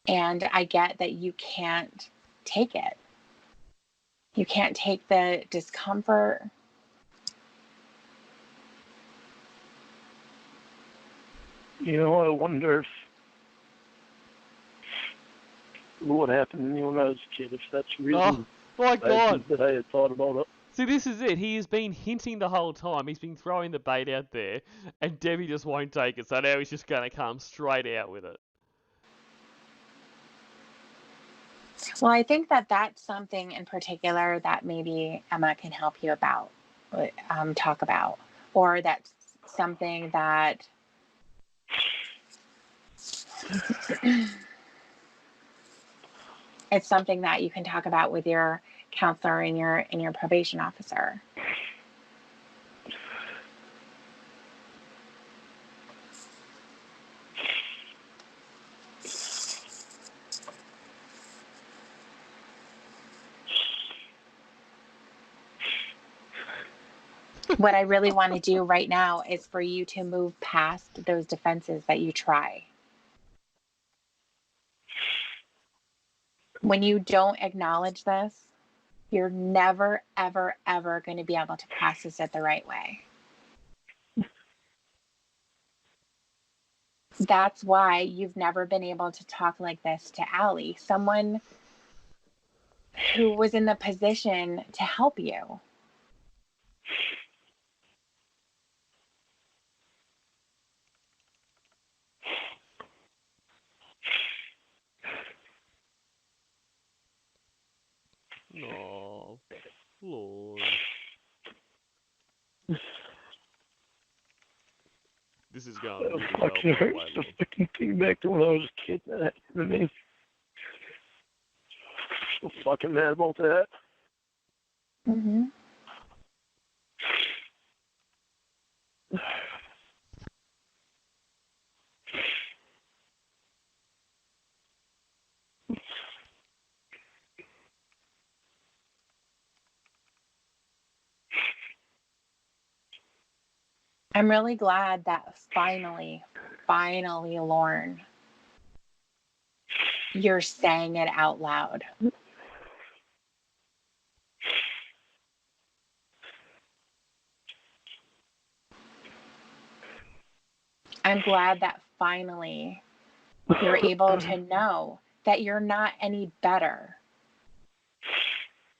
And I get that you can't take it. You can't take the discomfort. You know, I wonder if what happened to me when I was a kid, if that's the reason Oh my God! that I had thought about it. See, this is it. He has been hinting the whole time. He's been throwing the bait out there, and Debbie just won't take it. So now he's just going to come straight out with it. Well, I think that that's something in particular that maybe Emma can help you about, talk about, or that's something that it's something that you can talk about with your counselor and your probation officer. What I really want to do right now is for you to move past those defenses that you try. When you don't acknowledge this, you're never, ever, ever going to be able to process it the right way. That's why you've never been able to talk like this to Allie, someone who was in the position to help you. Oh, Lord. This is going really well. Fucking hurts to fucking think back to when I was a kid. That happened to me. So fucking mad about that. Mm-hmm. I'm really glad that finally, Lorne, you're saying it out loud. I'm glad that finally you're able to know that you're not any better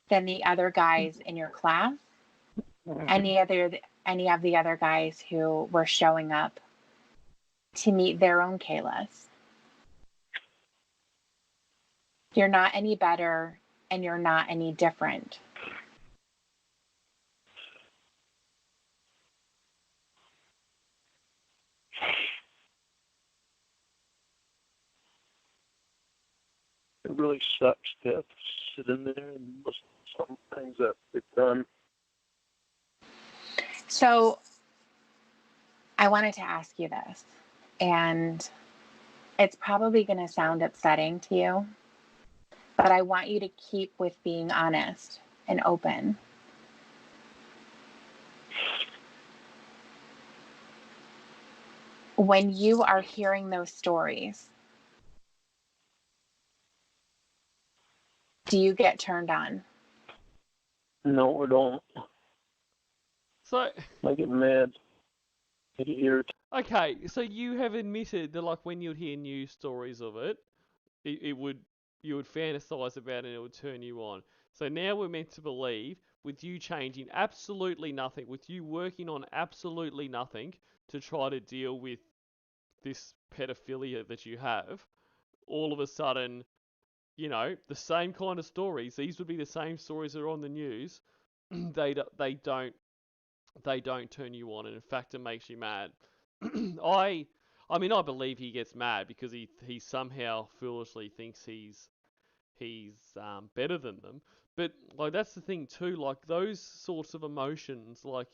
than the other guys in your class, any of the other guys who were showing up to meet their own Kaylas. You're not any better and you're not any different. It really sucks to have to sit in there and listen to some things that they've done. So I wanted to ask you this, and it's probably going to sound upsetting to you, but I want you to keep with being honest and open. When you are hearing those stories, do you get turned on? No, I don't. So, I get mad. I get irritated. okay, so you have admitted that, like, when you'd hear news stories of it, you would fantasize about it and it would turn you on. So now we're meant to believe, with you changing absolutely nothing, with you working on absolutely nothing to try to deal with this pedophilia that you have, all of a sudden, you know, the same kind of stories, these would be the same stories that are on the news, they don't they don't turn you on, and in fact, it makes you mad. I mean, I believe he gets mad because he somehow foolishly thinks he's better than them. But like that's the thing too. Like those sorts of emotions, like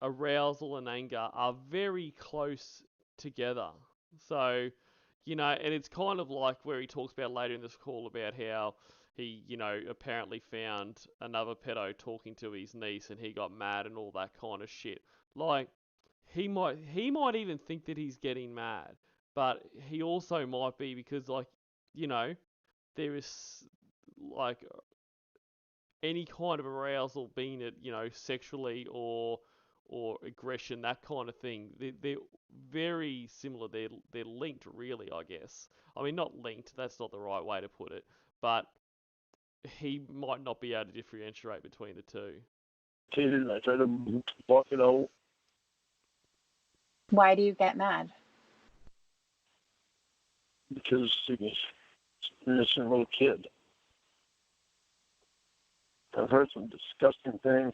arousal and anger are very close together. So, and it's kind of like where he talks about later in this call about how he, apparently found another pedo talking to his niece and he got mad and all that kind of shit. Like, he might even think that he's getting mad, but he also might be because like, there is like any kind of arousal, being it sexually or aggression, that kind of thing. They're very similar. They're linked, really, I guess. I mean, not linked. That's not the right way to put it. But he might not be able to differentiate between the two. I try to block it out Why do you get mad? because he's an innocent little kid. I've heard some disgusting things.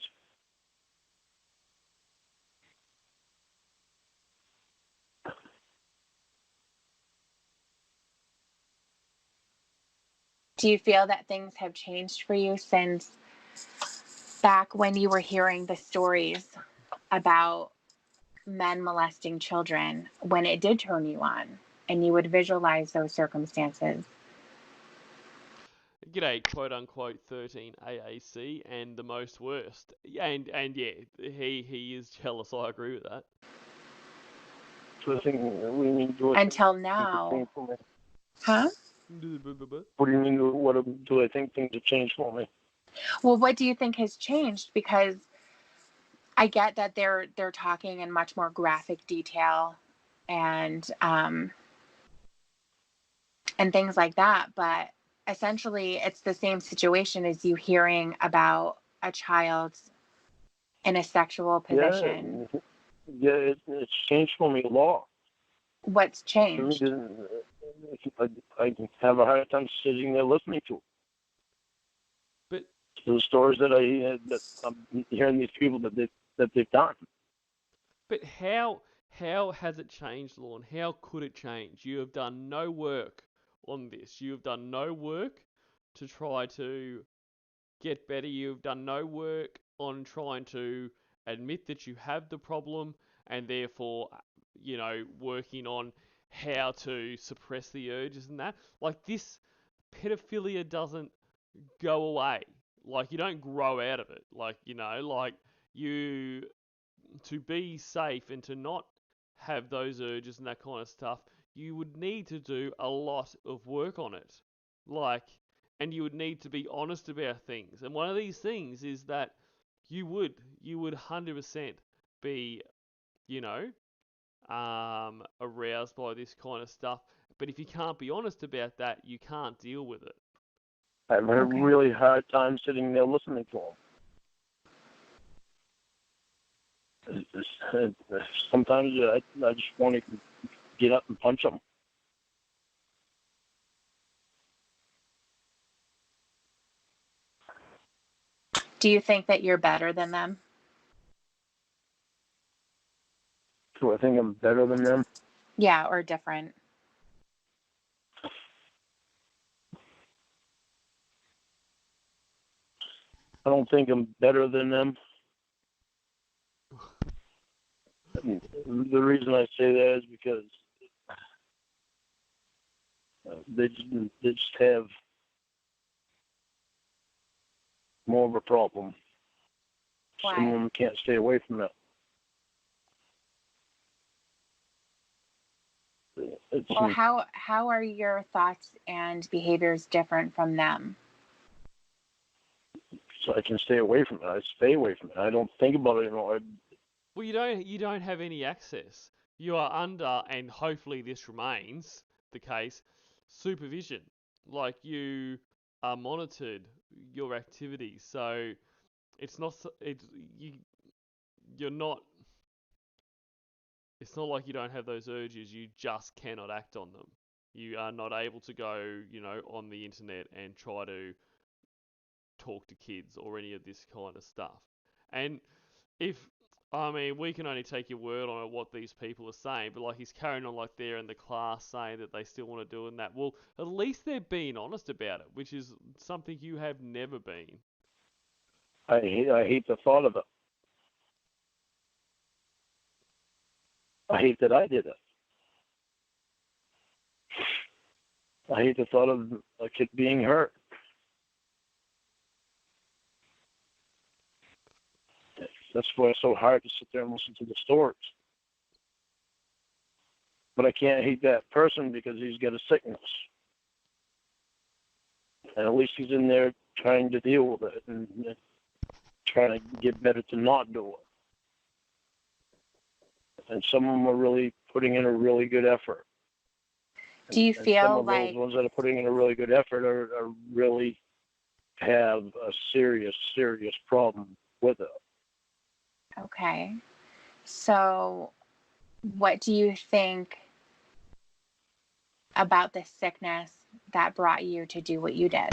Do you feel that things have changed for you since back when you were hearing the stories about men molesting children, when it did turn you on and you would visualize those circumstances? G'day, quote unquote 13 AAC and the most worst. And yeah, he is jealous. I agree with that. So I think we mean do Until now. Huh? What do you mean? What do I think things have changed for me? Well, what do you think has changed? Because I get that they're talking in much more graphic detail and things like that, but essentially it's the same situation as you hearing about a child in a sexual position. Yeah, it's changed for me a lot. What's changed? I have a hard time sitting there listening to it. But to the stories that I'm hearing these people that they've done. But how has it changed, Lorne? How could it change? You have done no work on this. You have done no work to try to get better. You've done no work on trying to admit that you have the problem and therefore, working on how to suppress the urges and that. Like this pedophilia doesn't go away. Like you don't grow out of it. Like, you to be safe and to not have those urges and that kind of stuff, you would need to do a lot of work on it. Like, and you would need to be honest about things. And one of these things is that you would 100% be, aroused by this kind of stuff. But if you can't be honest about that, you can't deal with it. I have a really hard time sitting there listening to them. Sometimes I just want to get up and punch them. Do you think that you're better than them? Do I think I'm better than them? Yeah, or different? I don't think I'm better than them. The reason I say that is because they just have more of a problem. Why? Some of them can't stay away from that. Well, how are your thoughts and behaviors different from them? So I can stay away from it. I stay away from it. I don't think about it anymore. Well, you don't have any access. You are under, and hopefully this remains the case, supervision. Like you are monitored your activities, so it's not you're not. It's not like you don't have those urges. You just cannot act on them. You are not able to go, on the internet and try to talk to kids or any of this kind of stuff. And if, I mean, we can only take your word on what these people are saying, but like he's carrying on like they're in the class saying that they still want to do and that. Well, at least they're being honest about it, which is something you have never been. I hate the thought of it. I hate that I did it. I hate the thought of a kid being hurt. That's why it's so hard to sit there and listen to the stories. But I can't hate that person because he's got a sickness. And at least he's in there trying to deal with it and trying to get better to not do it. And some of them are really putting in a really good effort. Do you and feel some of like those ones that are putting in a really good effort are really have a serious problem with it. okay? So, what do you think about the sickness that brought you to do what you did?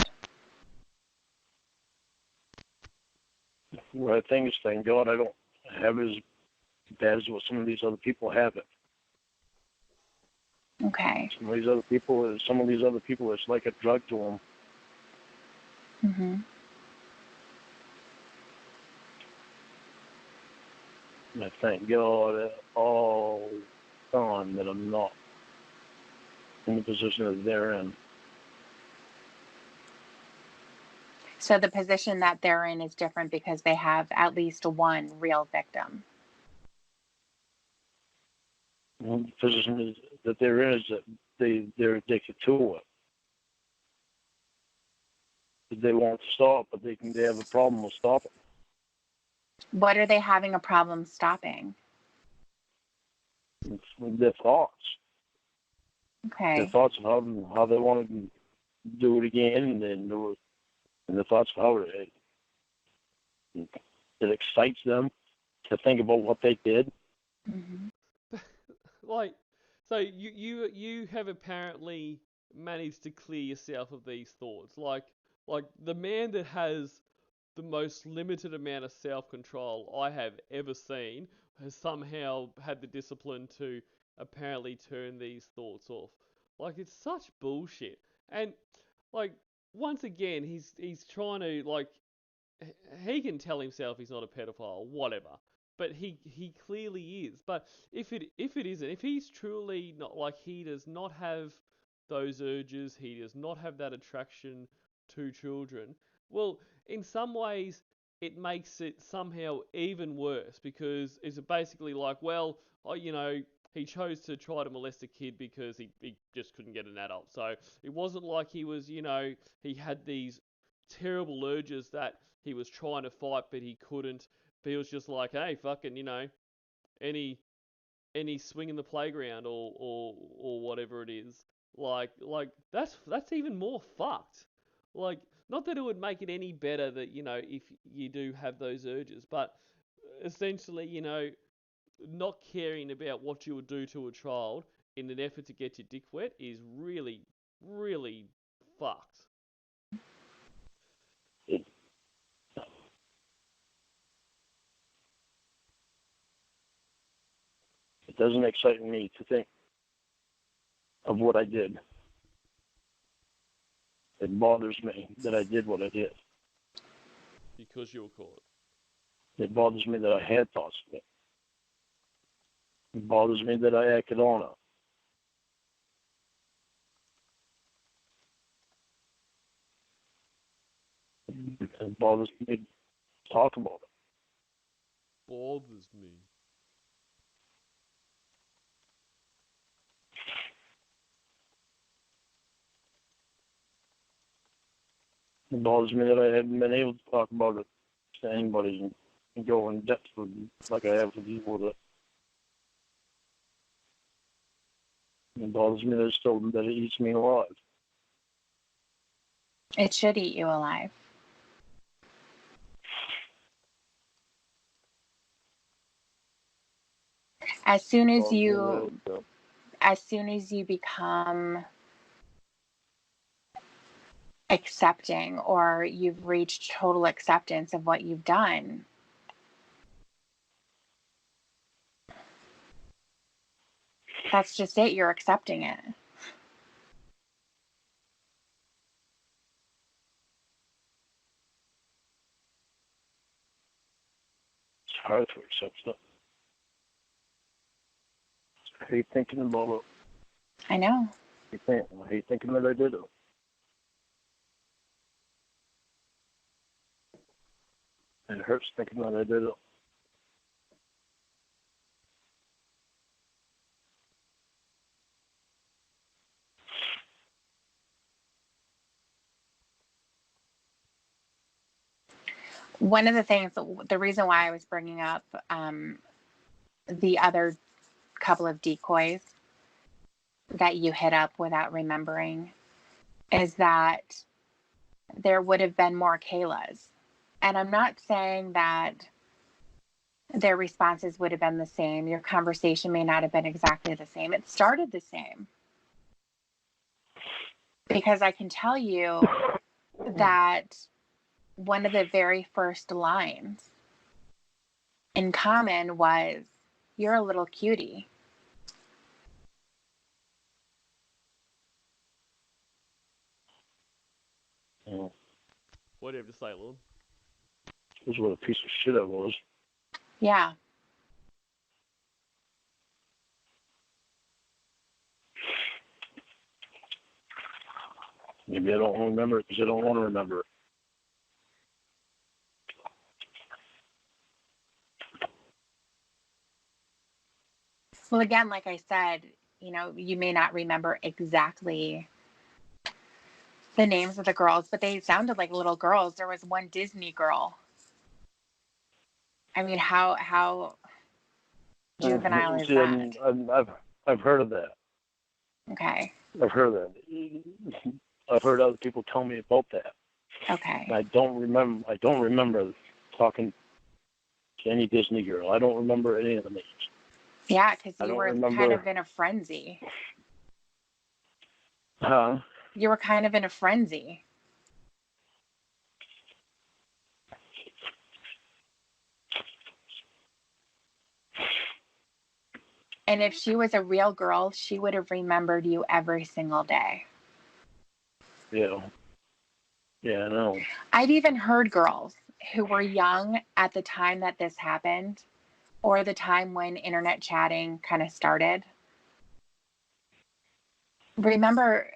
What I think is, thank God I don't have it as bad as what some of these other people have it. Okay. Some of these other people, it's like a drug to them. Mm-hmm. And I thank God all the time that I'm not in the position that they're in. So the position that they're in is different because they have at least one real victim. The position that they're in is that they're addicted to it. They won't stop, but they have a problem with stopping. What are they having a problem stopping? It's their thoughts. Okay. Their thoughts of how they want to do it again, and then do it, and the thoughts of how it excites them to think about what they did. Mm-hmm. Like, so you have apparently managed to clear yourself of these thoughts. Like the man that has the most limited amount of self-control I have ever seen has somehow had the discipline to apparently turn these thoughts off. Like, it's such bullshit. And like, once again, he's trying to, like, he can tell himself he's not a pedophile, whatever. But he clearly is. But if it isn't, if he's truly not, like, he does not have those urges, he does not have that attraction to children, well, in some ways it makes it somehow even worse, because it's basically like, well, oh, he chose to try to molest a kid because he just couldn't get an adult. So it wasn't like he was, he had these terrible urges that he was trying to fight but he couldn't. But he was just like, hey, fucking, any swing in the playground or whatever it is. Like that's even more fucked. Like, not that it would make it any better that, if you do have those urges, but essentially, not caring about what you would do to a child in an effort to get your dick wet is really, really fucked. It doesn't excite me to think of what I did. It bothers me that I did what I did. Because you were caught. It bothers me that I had thoughts of it. It bothers me that I acted on it. It bothers me to talk about it. Bothers me. It bothers me that I haven't been able to talk about it to anybody and go in depth with like I have with you with it. It bothers me that it eats me alive. It should eat you alive. As soon as you become accepting, or you've reached total acceptance of what you've done, That's just it. You're accepting it. It's hard to accept stuff. I hate thinking about it. I know. I hate thinking that I did it. It hurts thinking that I did it. One of the things, the reason why I was bringing up the other couple of decoys that you hit up without remembering is that there would have been more Kaylas. And I'm not saying that their responses would have been the same. Your conversation may not have been exactly the same. It started the same. Because I can tell you that one of the very first lines in common was, "You're a little cutie." Yeah. What do you have to say, Lorne? This is what a piece of shit I was. Yeah. Maybe I don't remember it because I don't want to remember it. Well, again, like I said, you may not remember exactly the names of the girls, but they sounded like little girls. There was one Disney girl. I mean, how juvenile is See, that? I've heard of that. Okay. I've heard of that. I've heard other people tell me about that. Okay. I don't remember talking to any Disney girl. I don't remember any of the names. Yeah, because I you don't were remember. kind of in a frenzy. Huh? You were kind of in a frenzy. And if she was a real girl, she would have remembered you every single day. Yeah. Yeah, I know. I've even heard girls who were young at the time that this happened, or the time when internet chatting kind of started. Remember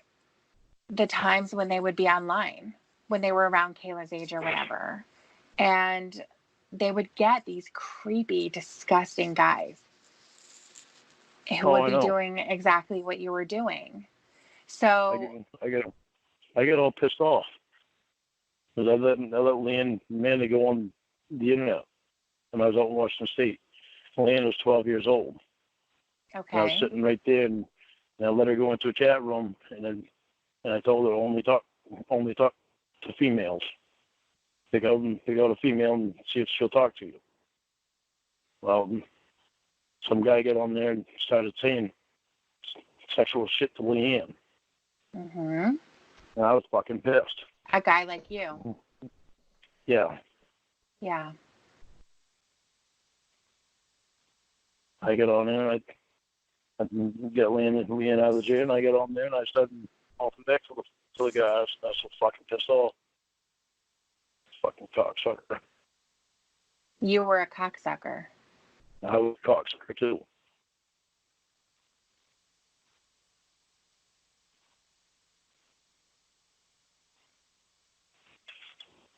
the times when they would be online, when they were around Kayla's age or whatever, and they would get these creepy, disgusting guys who would be doing exactly what you were doing. So I get all pissed off because I let Leanne Mandy go on the internet when I was out in Washington State. Leanne was 12 years old. okay. And I was sitting right there, and I let her go into a chat room, and I told her only talk to females. Pick out a female and see if she'll talk to you. Well, some guy got on there and started saying sexual shit to Leanne. Mm-hmm. And I was fucking pissed. A guy like you. Yeah. Yeah. I get on there, I get Leanne out of the jail, and I get on there, and I started talking back to the guy. I was so fucking pissed off. Fucking cocksucker. You were a cocksucker. I was a cocksucker, too.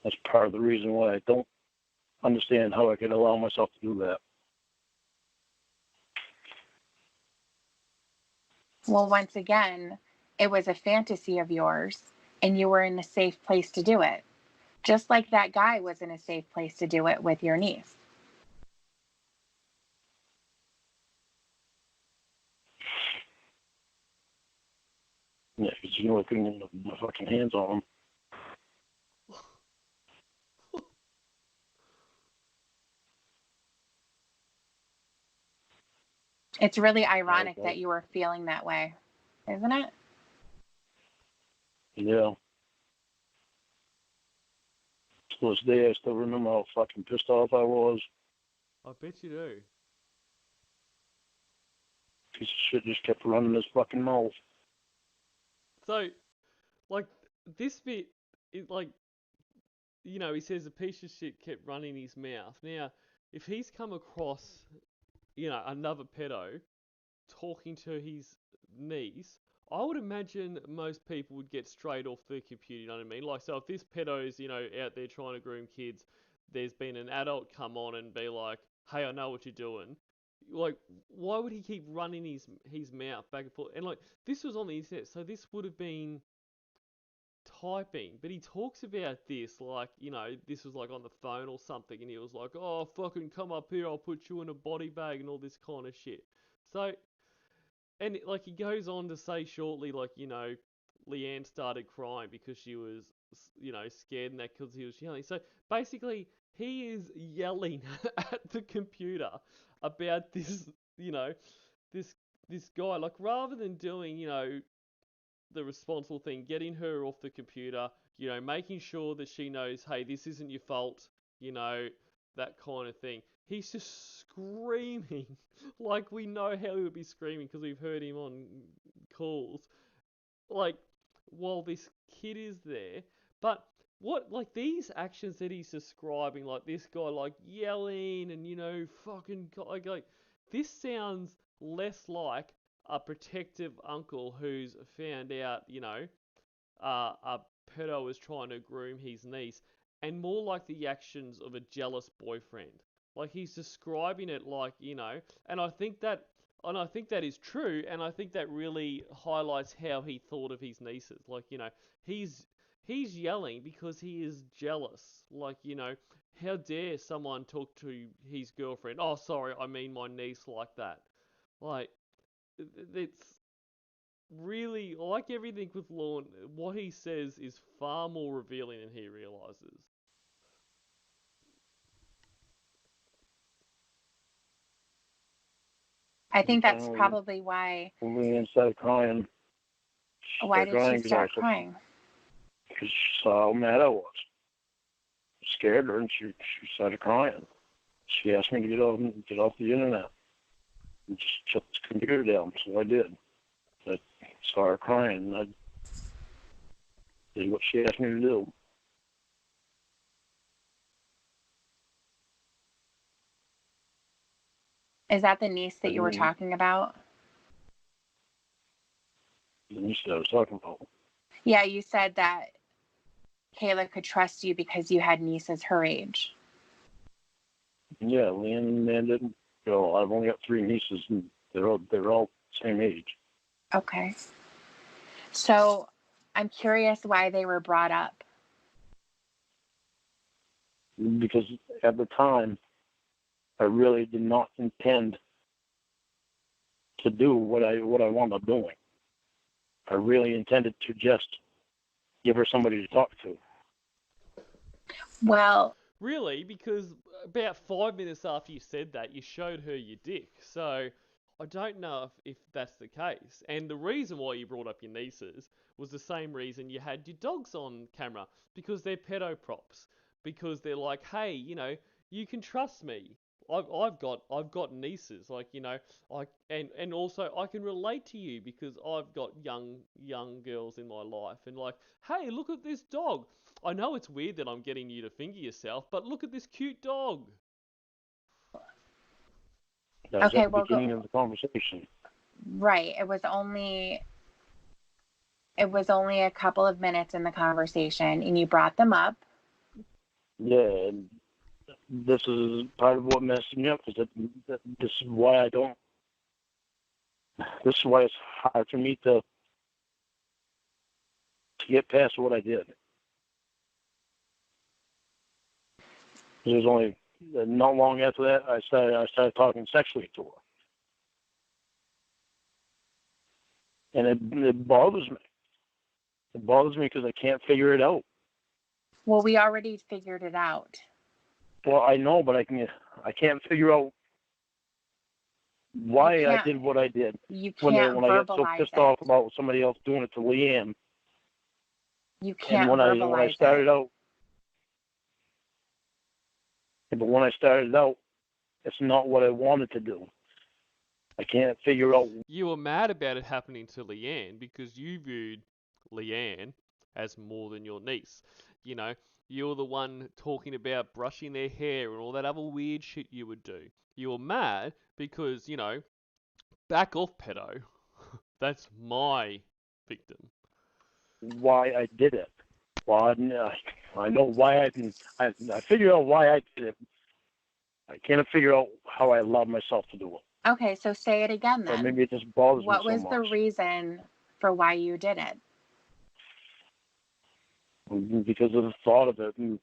That's part of the reason why I don't understand how I could allow myself to do that. Well, once again, it was a fantasy of yours, and you were in a safe place to do it. Just like that guy was in a safe place to do it with your niece. Yeah, because you know I couldn't get my fucking hands on him. It's really ironic that you were feeling that way, isn't it? Yeah. To this day, I still remember how fucking pissed off I was. I bet you do. piece of shit just kept running his fucking mouth. So, like, this bit is like, you know, he says a piece of shit kept running his mouth. Now, if he's come across, you know, another pedo talking to his niece, I would imagine most people would get straight off the computer, you know what I mean? Like, so if this pedo is, you know, out there trying to groom kids, there's been an adult come on and be like, hey, I know what you're doing. Like, why would he keep running his mouth back and forth? And, like, this was on the internet, so this would have been typing, but he talks about this like, you know, this was like on the phone or something, and he was like, oh, fucking come up here, I'll put you in a body bag and all this kind of shit. So, and like he goes on to say shortly, like, you know, Leanne started crying because she was, you know, scared and that because he was yelling. So basically, he is yelling at the computer about this, you know, this guy. Like, rather than doing, you know, the responsible thing, getting her off the computer, you know, making sure that she knows, hey, this isn't your fault, you know, that kind of thing. He's just screaming like we know how he would be screaming because we've heard him on calls, like, while this kid is there. But what, like, these actions that he's describing, like this guy, like, yelling and, you know, fucking, like this sounds less like a protective uncle who's found out, you know, a pedo is trying to groom his niece, and more like the actions of a jealous boyfriend. Like, he's describing it like, you know, and I think that is true, and I think that really highlights how he thought of his nieces. Like, you know, he's yelling because he is jealous. Like, you know, how dare someone talk to his girlfriend? Oh, sorry, I mean my niece like that. Like, it's really, like everything with Lorne, what he says is far more revealing than he realizes. I think that's Finally, probably why. when Leanne started crying, she Why started did she crying start crying? because she saw how mad I was. It scared her, and she started crying. She asked me to get off the internet and just shut the computer down, so I did. I saw her crying, and I did what she asked me to do. Is that the niece that you were And talking about? you said I was talking about. Yeah, you said that Kayla could trust you because you had nieces her age. Yeah, Leanne didn't. You know, I've only got 3 nieces, and they're all same age. Okay. So I'm curious why they were brought up. Because at the time, I really did not intend to do what I wound up doing. I really intended to just give her somebody to talk to. Well, Really, because about 5 minutes after you said that, you showed her your dick. So I don't know if that's the case. And the reason why you brought up your nieces was the same reason you had your dogs on camera, because they're pedo props. Because they're like, hey, you know, you can trust me. I've got nieces, like, you know, and also I can relate to you because I've got young girls in my life, and like, hey, look at this dog. I know it's weird that I'm getting you to finger yourself, but look at this cute dog. That was okay, at the well, beginning of the conversation. right. It was only a couple of minutes in the conversation, and you brought them up. Yeah, and this is part of what messed me up. Is that this is why I don't. This is why it's hard for me to get past what I did. It was only not long after that I started talking sexually to her, and it bothers me. It bothers me because I can't figure it out. Well, we already figured it out. Well, I know, but I can't figure out why I did what I did. You When can't I got so verbalize pissed it. off about somebody else doing it to Leanne, You can't and verbalize when I started it. out, but when I started out, it's not what I wanted to do. I can't figure out. You were mad about it happening to Leanne because you viewed Leanne as more than your niece. You know, you're the one talking about brushing their hair and all that other weird shit you would do. You were mad because, back off, pedo. That's my victim. Why I did it. Well, I know why I figured out why I did it. I can't figure out how I allowed myself to do it. Okay, so say it again Or then. maybe it just bothers What me so was the much. reason for why you did it? Because of the thought of it, and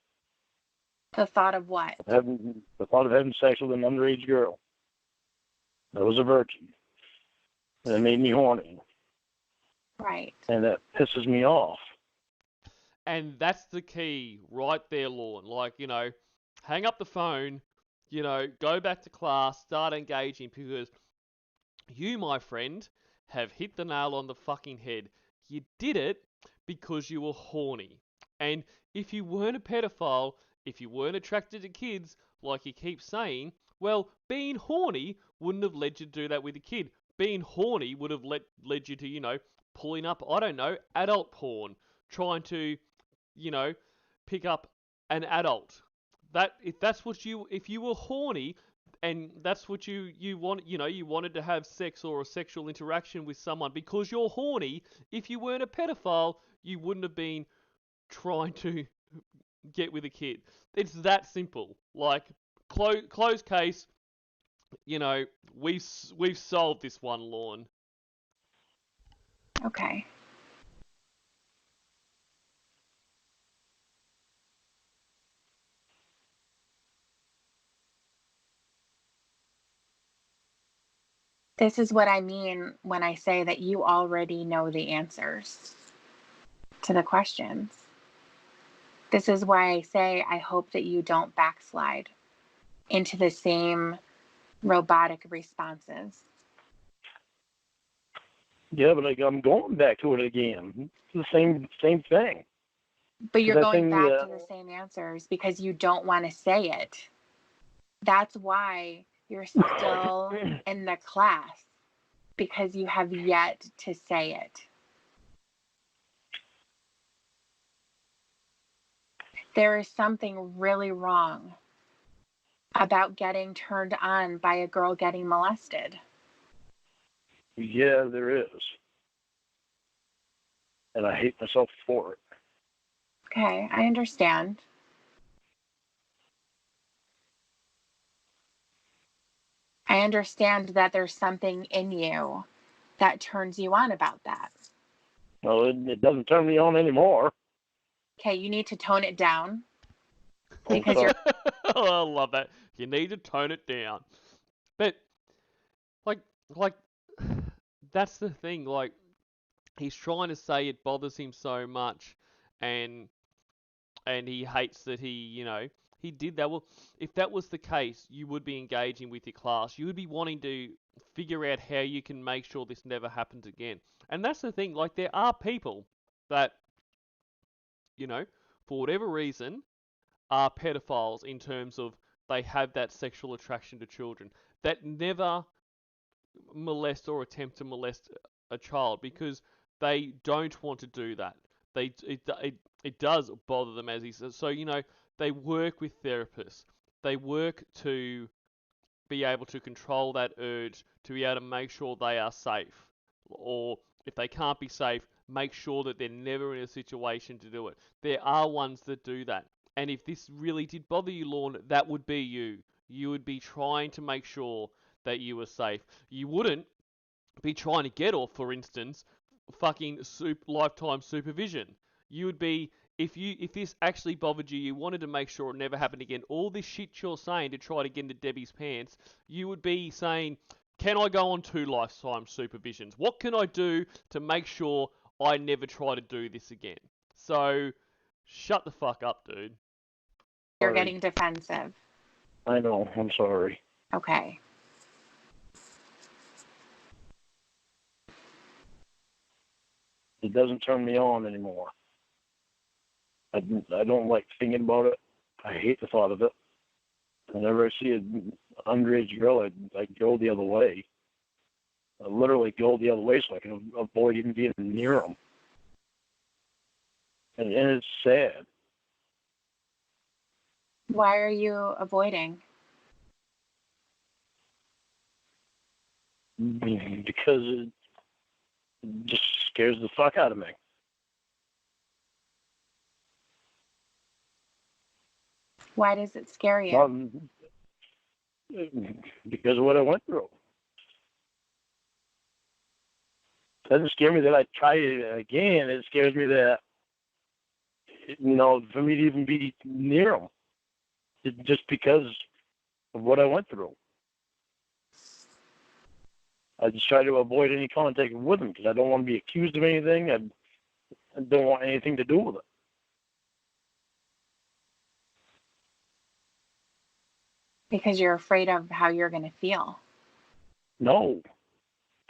The thought of what? the thought of having sex with an underage girl. That was a virgin. And it made me horny. Right. And that pisses me off. And that's the key right there, Lorne. Like, hang up the phone, go back to class, start engaging, because you, my friend, have hit the nail on the fucking head. You did it because you were horny. And if you weren't a pedophile, if you weren't attracted to kids, like you keep saying, well, being horny wouldn't have led you to do that with a kid. Being horny would have led you to, pulling up, I don't know, adult porn, trying to, pick up an adult. If you were horny, and that's what you want, you wanted to have sex or a sexual interaction with someone because you're horny. If you weren't a pedophile, you wouldn't have been trying to get with a kid. It's that simple. Like, closed case. We've solved this one, Lorne. Okay. This is what I mean when I say that you already know the answers to the questions. This is why I say I hope that you don't backslide into the same robotic responses. Yeah, but I'm going back to it again. It's the same thing. But you're That going thing, back to the same answers because you don't want to say it. That's why you're still in the class, because you have yet to say it. There is something really wrong about getting turned on by a girl getting molested. Yeah, there is. And I hate myself for it. Okay, I understand. I understand that there's something in you that turns you on about that. Well, it doesn't turn me on anymore. Okay, you need to tone it down. I'm Because sorry. I love that. You need to tone it down. But like that's the thing. Like, he's trying to say it bothers him so much, and he hates that he did that. Well, if that was the case, you would be engaging with your class. You would be wanting to figure out how you can make sure this never happens again. And that's the thing. Like, there are people that, for whatever reason, are pedophiles in terms of they have that sexual attraction to children that never molest or attempt to molest a child because they don't want to do that. It does bother them, as he says. So, they work with therapists. They work to be able to control that urge, to be able to make sure they are safe. Or if they can't be safe, make sure that they're never in a situation to do it. There are ones that do that. And if this really did bother you, Lorne, that would be you. You would be trying to make sure that you were safe. You wouldn't be trying to get off, for instance, fucking lifetime supervision. You would be, if this actually bothered you, you wanted to make sure it never happened again. All this shit you're saying to try to get into Debbie's pants, you would be saying, can I go on 2 lifetime supervisions? What can I do to make sure I never try to do this again? So, shut the fuck up, dude. you're Sorry. getting defensive. I know. I'm sorry. Okay. It doesn't turn me on anymore. I don't like thinking about it. I hate the thought of it. Whenever I see an underage girl, I go the other way. literally go the other way so I can avoid even being near them. And it's sad. Why are you avoiding? Because it just scares the fuck out of me. Why does it scare you? Because of what I went through. It doesn't scare me that I try it again. It scares me that, for me to even be near them. Just because of what I went through. I just try to avoid any contact with them because I don't want to be accused of anything. I don't want anything to do with it. Because you're afraid of how you're going to feel. No.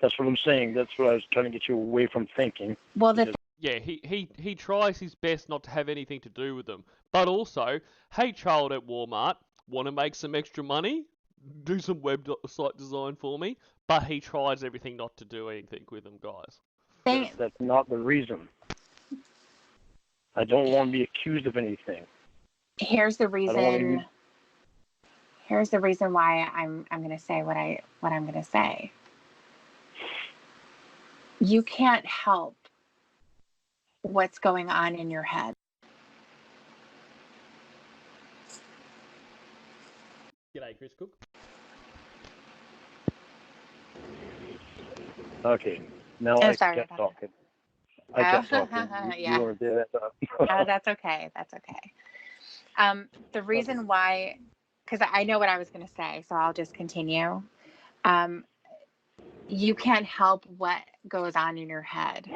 That's what I'm saying. That's what I was trying to get you away from thinking. Well, Yeah, he tries his best not to have anything to do with them. But also, hey, child at Walmart, want to make some extra money? Do some website design for me. But he tries everything not to do anything with them, guys. That's not the reason. I don't want to be accused of anything. Here's the reason. Here's the reason why I'm going to say what I'm going to say. You can't help what's going on in your head. G'day, Chris Cook. Okay, now I kept talking. I kept talking. Yeah. You weren't there. That's okay. That's okay. The reason why, because I know what I was going to say, so I'll just continue. You can't help what goes on in your head.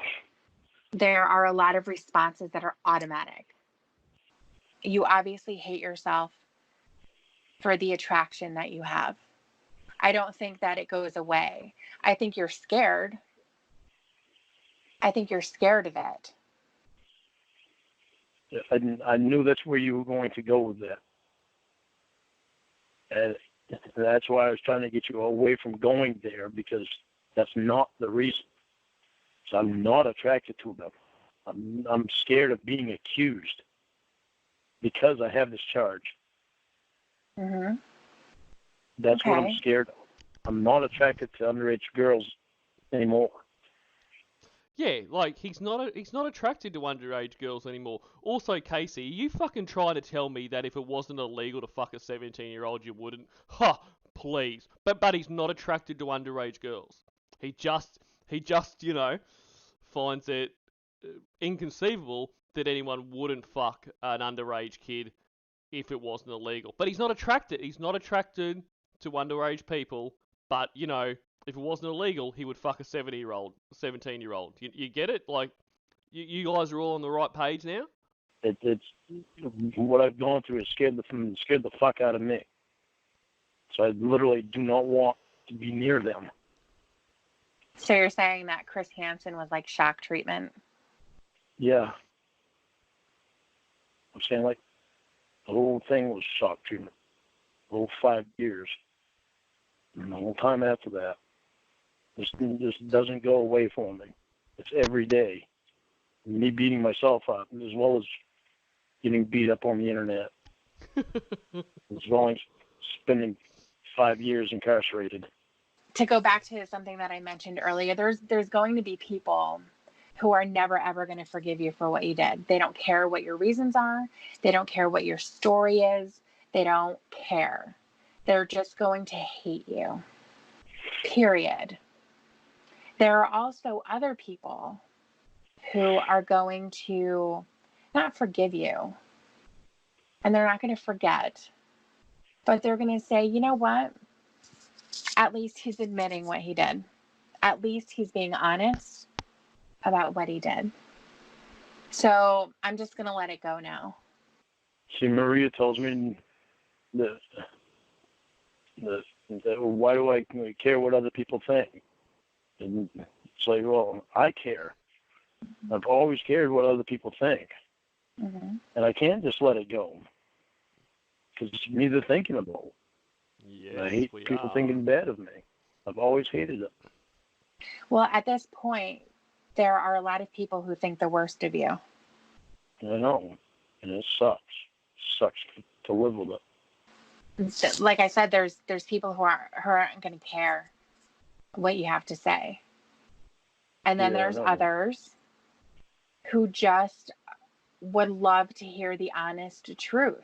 There are a lot of responses that are automatic. You obviously hate yourself for the attraction that you have. I don't think that it goes away. I think you're scared. I think you're scared of it. I knew that's where you were going to go with that. And that's why I was trying to get you away from going there, because that's not the reason. So I'm not attracted to them. I'm scared of being accused because I have this charge. Mm-hmm. That's Okay. what I'm scared of. I'm not attracted to underage girls anymore. Yeah, like he's not attracted to underage girls anymore. Also, Casey, you fucking trying to tell me that if it wasn't illegal to fuck a 17-year-old, you wouldn't? Ha, please. But he's not attracted to underage girls. He just finds it inconceivable that anyone wouldn't fuck an underage kid if it wasn't illegal. But he's not attracted. He's not attracted to underage people. But if it wasn't illegal, he would fuck a 17-year-old. You get it? Like, you guys are all on the right page now? It's what I've gone through has scared the fuck out of me. So I literally do not want to be near them. So you're saying that Chris Hansen was like shock treatment? Yeah. I'm saying, like, the whole thing was shock treatment. The whole 5 years. And the whole time after that. This doesn't go away for me. It's every day. Me beating myself up, as well as getting beat up on the internet. As well as spending 5 years incarcerated. To go back to something that I mentioned earlier, there's going to be people who are never ever going to forgive you for what you did. They don't care what your reasons are. They don't care what your story is. They don't care. They're just going to hate you. Period. There are also other people who are going to not forgive you, and they're not going to forget, but they're going to say, you know what? At least he's admitting what he did. At least he's being honest about what he did. So I'm just going to let it go now. See, Maria tells me that why do I care what other people think? And it's like, well, I care. I've always cared what other people think. Mm-hmm. And I can't just let it go. Because it's me they're thinking about. Yes, I hate people thinking bad of me. I've always hated it. Well, at this point, there are a lot of people who think the worst of you. I know, and it sucks. Sucks to live with it. Like I said, there's people who aren't going to care what you have to say. And then Yeah, I there's know. others who just would love to hear the honest truth.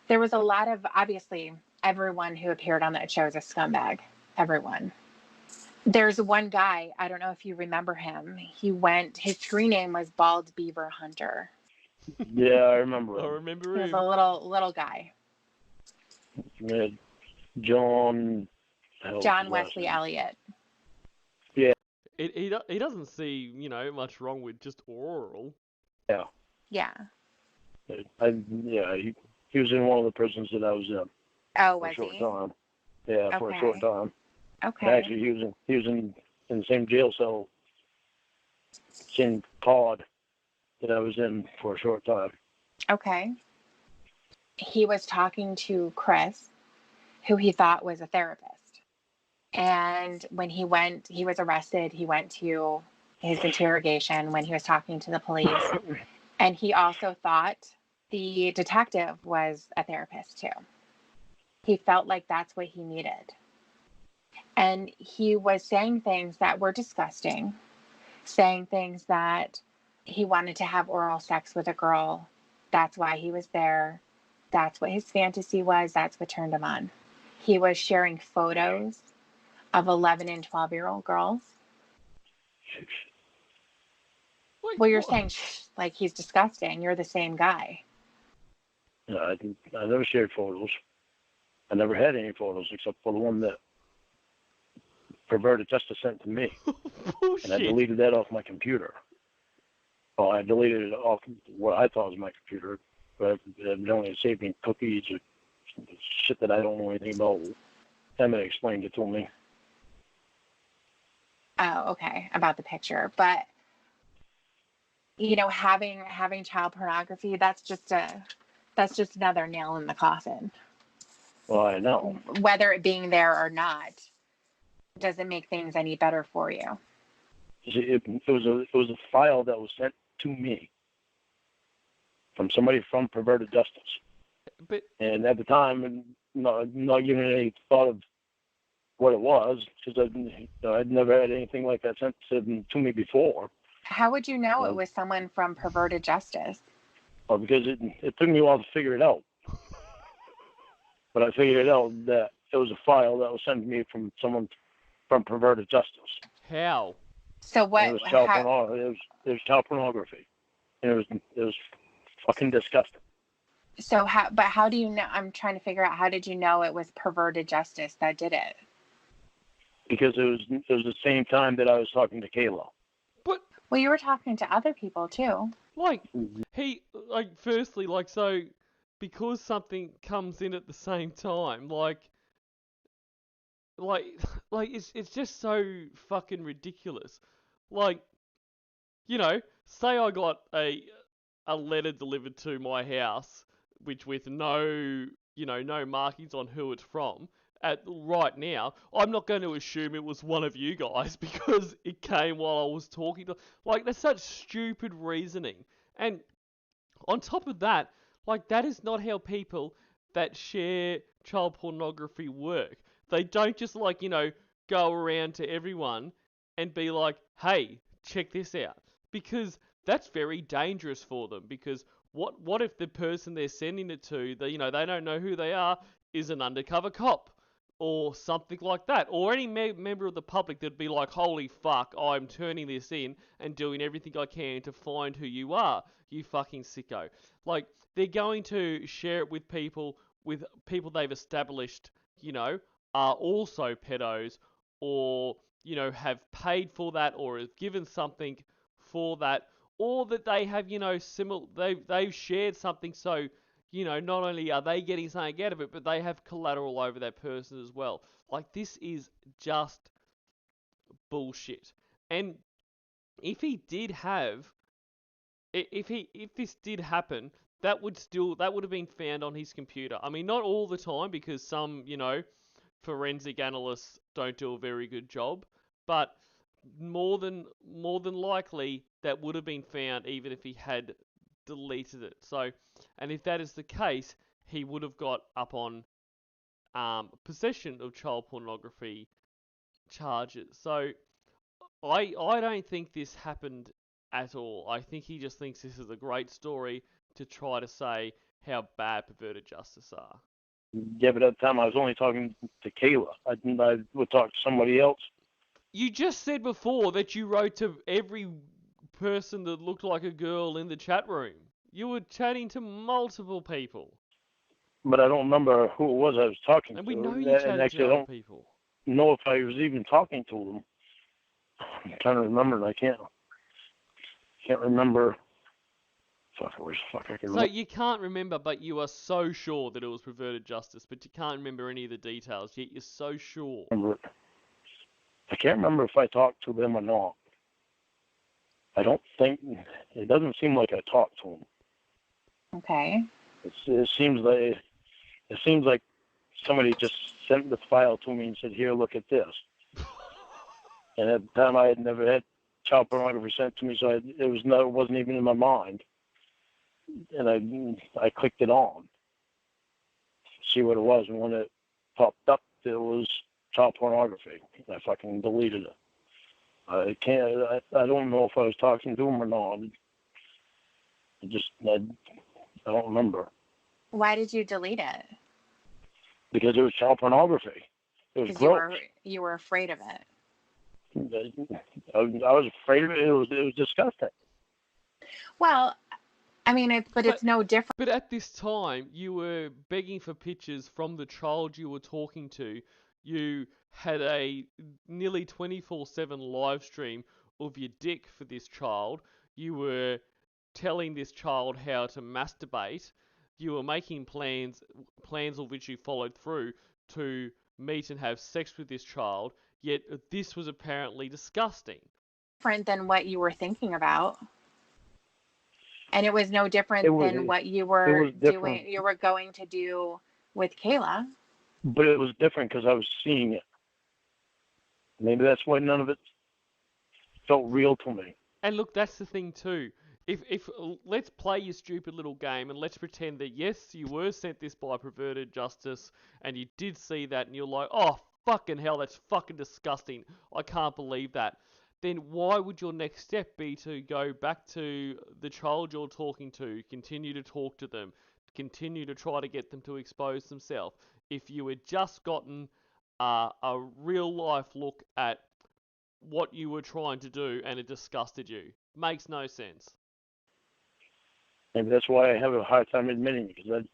There was a lot of, obviously, everyone who appeared on that show is a scumbag. Everyone. There's one guy, I don't know if you remember him. His screen name was Bald Beaver Hunter. Yeah, I remember I him. remember He was him. a little guy. Yeah, John. John Wesley Elliott. He doesn't see, much wrong with just oral. Yeah. Yeah. He was in one of the prisons that I was in Oh, for was a short he? time. Yeah, for a short Okay. time. Okay. Actually, he was in the same jail cell, same pod that I was in for a short time. Okay. He was talking to Chris, who he thought was a therapist. And when he was arrested, he went to his interrogation when he was talking to the police. And he also thought the detective was a therapist too. He felt like that's what he needed. And he was saying things that were disgusting, saying things that he wanted to have oral sex with a girl. That's why he was there. That's what his fantasy was. That's what turned him on. He was sharing photos of 11 and 12-year-old girls. Wait, Well, you're what? saying, like, he's disgusting. You're the same guy. No, I never shared photos. I never had any photos except for the one that Perverted Justice sent to me. Bullshit. And I deleted that off my computer. Well, I deleted it off what I thought was my computer, but it only saved me cookies or shit that I don't know anything about. Emmett explained it to me. Oh, okay. About the picture. But, having child pornography, that's just another nail in the coffin. Well, I know. Whether it being there or not doesn't make things any better for you. It was a file that was sent to me from somebody from Perverted Justice. But And at the time, not giving any thought of what it was, because I'd never had anything like that sent to me before. How would you know it was someone from Perverted Justice? Well, because it took me a while to figure it out. But I figured it out that it was a file that was sent to me from someone from Perverted Justice. how? So what? And it was child pornography, and it was fucking disgusting. So how do you know? I'm trying to figure out, how did you know it was Perverted Justice that did it? Because it was the same time that I was talking to Kayla. But Well, you were talking to other people too. firstly, so because something comes in at the same time, it's just so fucking ridiculous. Say I got a letter delivered to my house, which with no markings on who it's from. Right now, I'm not going to assume it was one of you guys because it came while I was talking to. That's such stupid reasoning. And on top of that, that is not how people that share child pornography work. They don't just go around to everyone and be like, hey, check this out. Because that's very dangerous for them. Because what if the person they're sending it to, they don't know who they are, is an undercover cop or something like that? Or any member of the public that'd be like, holy fuck, I'm turning this in and doing everything I can to find who you are, you fucking sicko. They're going to share it with people they've established, are also pedos, or, have paid for that, or have given something for that, or that they have, they've shared something, so, not only are they getting something out of it, but they have collateral over that person as well. This is just bullshit. And if this did happen, that would have been found on his computer. I mean, not all the time, because some, forensic analysts don't do a very good job. but more than likely that would have been found even if he had deleted it. So, and if that is the case, he would have got up on possession of child pornography charges. So I don't think this happened at all. I think he just thinks this is a great story to try to say how bad perverted justice are. Yeah, but at the time I was only talking to Kayla. I would talk to somebody else. You just said before that you wrote to every person that looked like a girl in the chat room. You were chatting to multiple people. But I don't remember who it was I was talking And to. we know you And chatted actually, to I other don't people. know if I was even talking to them. I'm trying to remember, and I can't remember. Fuck, I wish fuck I could So you can't remember, but you are so sure that it was perverted justice, but you can't remember any of the details, yet you're so sure. remember it. I can't remember if I talked to them or not. I don't think, it doesn't seem like I talked to them. Okay. It seems like somebody just sent the file to me and said, "Here, look at this." And at the time, I had never had child pornography sent to me, so it wasn't even in my mind. And I clicked it on, see what it was, and when it popped up, it was child pornography. And I fucking deleted it. I don't know if I was talking to him or not. I don't remember. Why did you delete it? Because it was child pornography. It was Because gross. you were afraid of it. I was afraid of it. It was disgusting. Well, I mean, it's no different. But at this time, you were begging for pictures from the child you were talking to. You had a nearly 24/7 live stream of your dick for this child. You were telling this child how to masturbate. You were making plans of which you followed through to meet and have sex with this child. Yet this was apparently disgusting. Different than what you were thinking about. And it was no different than what you were doing. You were going to do with Kayla. But it was different because I was seeing it. Maybe that's why none of it felt real to me. And look, that's the thing too. If let's play your stupid little game and let's pretend that yes, you were sent this by perverted justice and you did see that and you're like, oh fucking hell, that's fucking disgusting. I can't believe that. Then why would your next step be to go back to the child you're talking to, continue to talk to them, continue to try to get them to expose themselves? If you had just gotten a real life look at what you were trying to do and it disgusted you. Makes no sense. Maybe that's why I have a hard time admitting it, because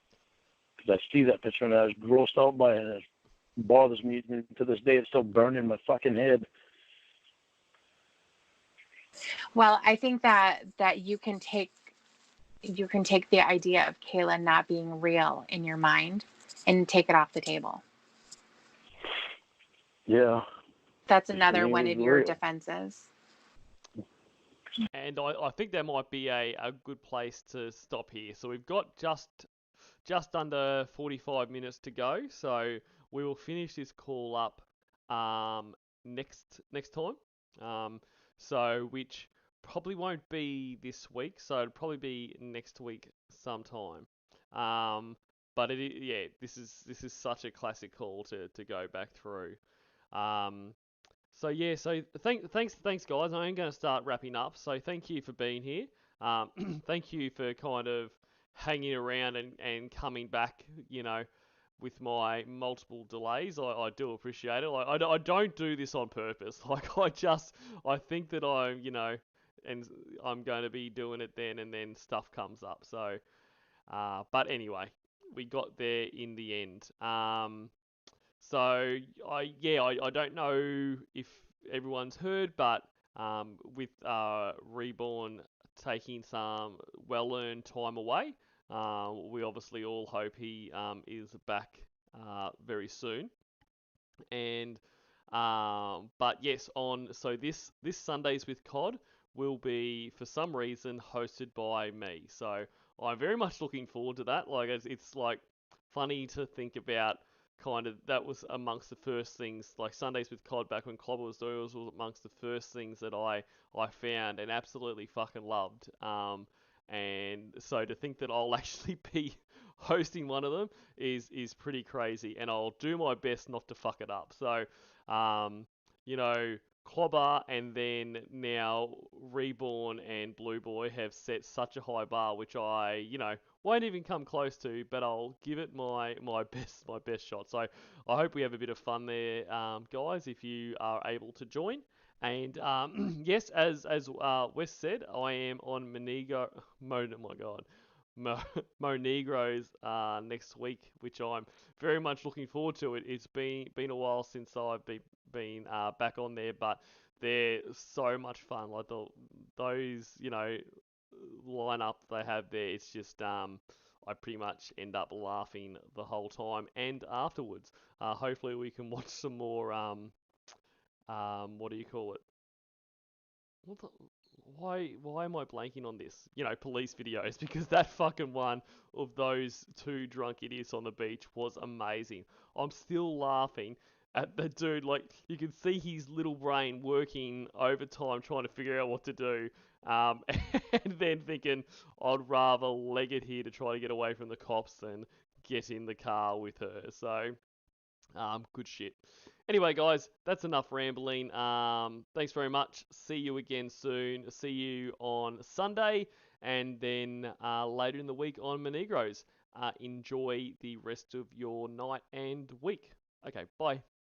I see that picture and I was grossed out by it, and it bothers me. And to this day, it's still burning in my fucking head. Well, I think that you can take the idea of Kayla not being real in your mind and take it off the table. Yeah. That's another one of your defenses. And I think that might be a good place to stop here. So we've got just under 45 minutes to go. So we will finish this call up next time. So which probably won't be this week. So it'll probably be next week sometime. But this is such a classic call to go back through. So thanks guys. I am going to start wrapping up. So thank you for being here. Thank you for kind of hanging around and coming back, with my multiple delays. I do appreciate it. I don't do this on purpose. I think that and I'm going to be doing it then and then stuff comes up. So, but anyway, we got there in the end. So I don't know if everyone's heard, but with Reborn taking some well-earned time away, we obviously all hope he is back very soon. And but yes, this Sundays with Cod will be for some reason hosted by me. So I'm very much looking forward to that. Like it's like funny to think about that was amongst the first things, like Sundays with Cod back when Clobber was doing it, was amongst the first things that I found and absolutely fucking loved. And so to think that I'll actually be hosting one of them is pretty crazy, and I'll do my best not to fuck it up. So, you know, Clobber and then now Reborn and Blue Boy have set such a high bar, which I, won't even come close to, but I'll give it my best shot. So I hope we have a bit of fun there, guys, if you are able to join. And yes, as Wes said, I am on Monegros next week, which I'm very much looking forward to. It's been a while since I've been back on there, but they're so much fun. Like those lineup they have there, it's just I pretty much end up laughing the whole time and afterwards. Hopefully we can watch some more what do you call it? What the, why am I blanking on this? Police videos, because that fucking one of those two drunk idiots on the beach was amazing. I'm still laughing at the dude. Like, you can see his little brain working overtime trying to figure out what to do. And then thinking, I'd rather leg it here to try to get away from the cops than get in the car with her. So, good shit. Anyway, guys, that's enough rambling. Thanks very much. See you again soon. See you on Sunday, and then later in the week on Monegros. Enjoy the rest of your night and week. Okay, bye.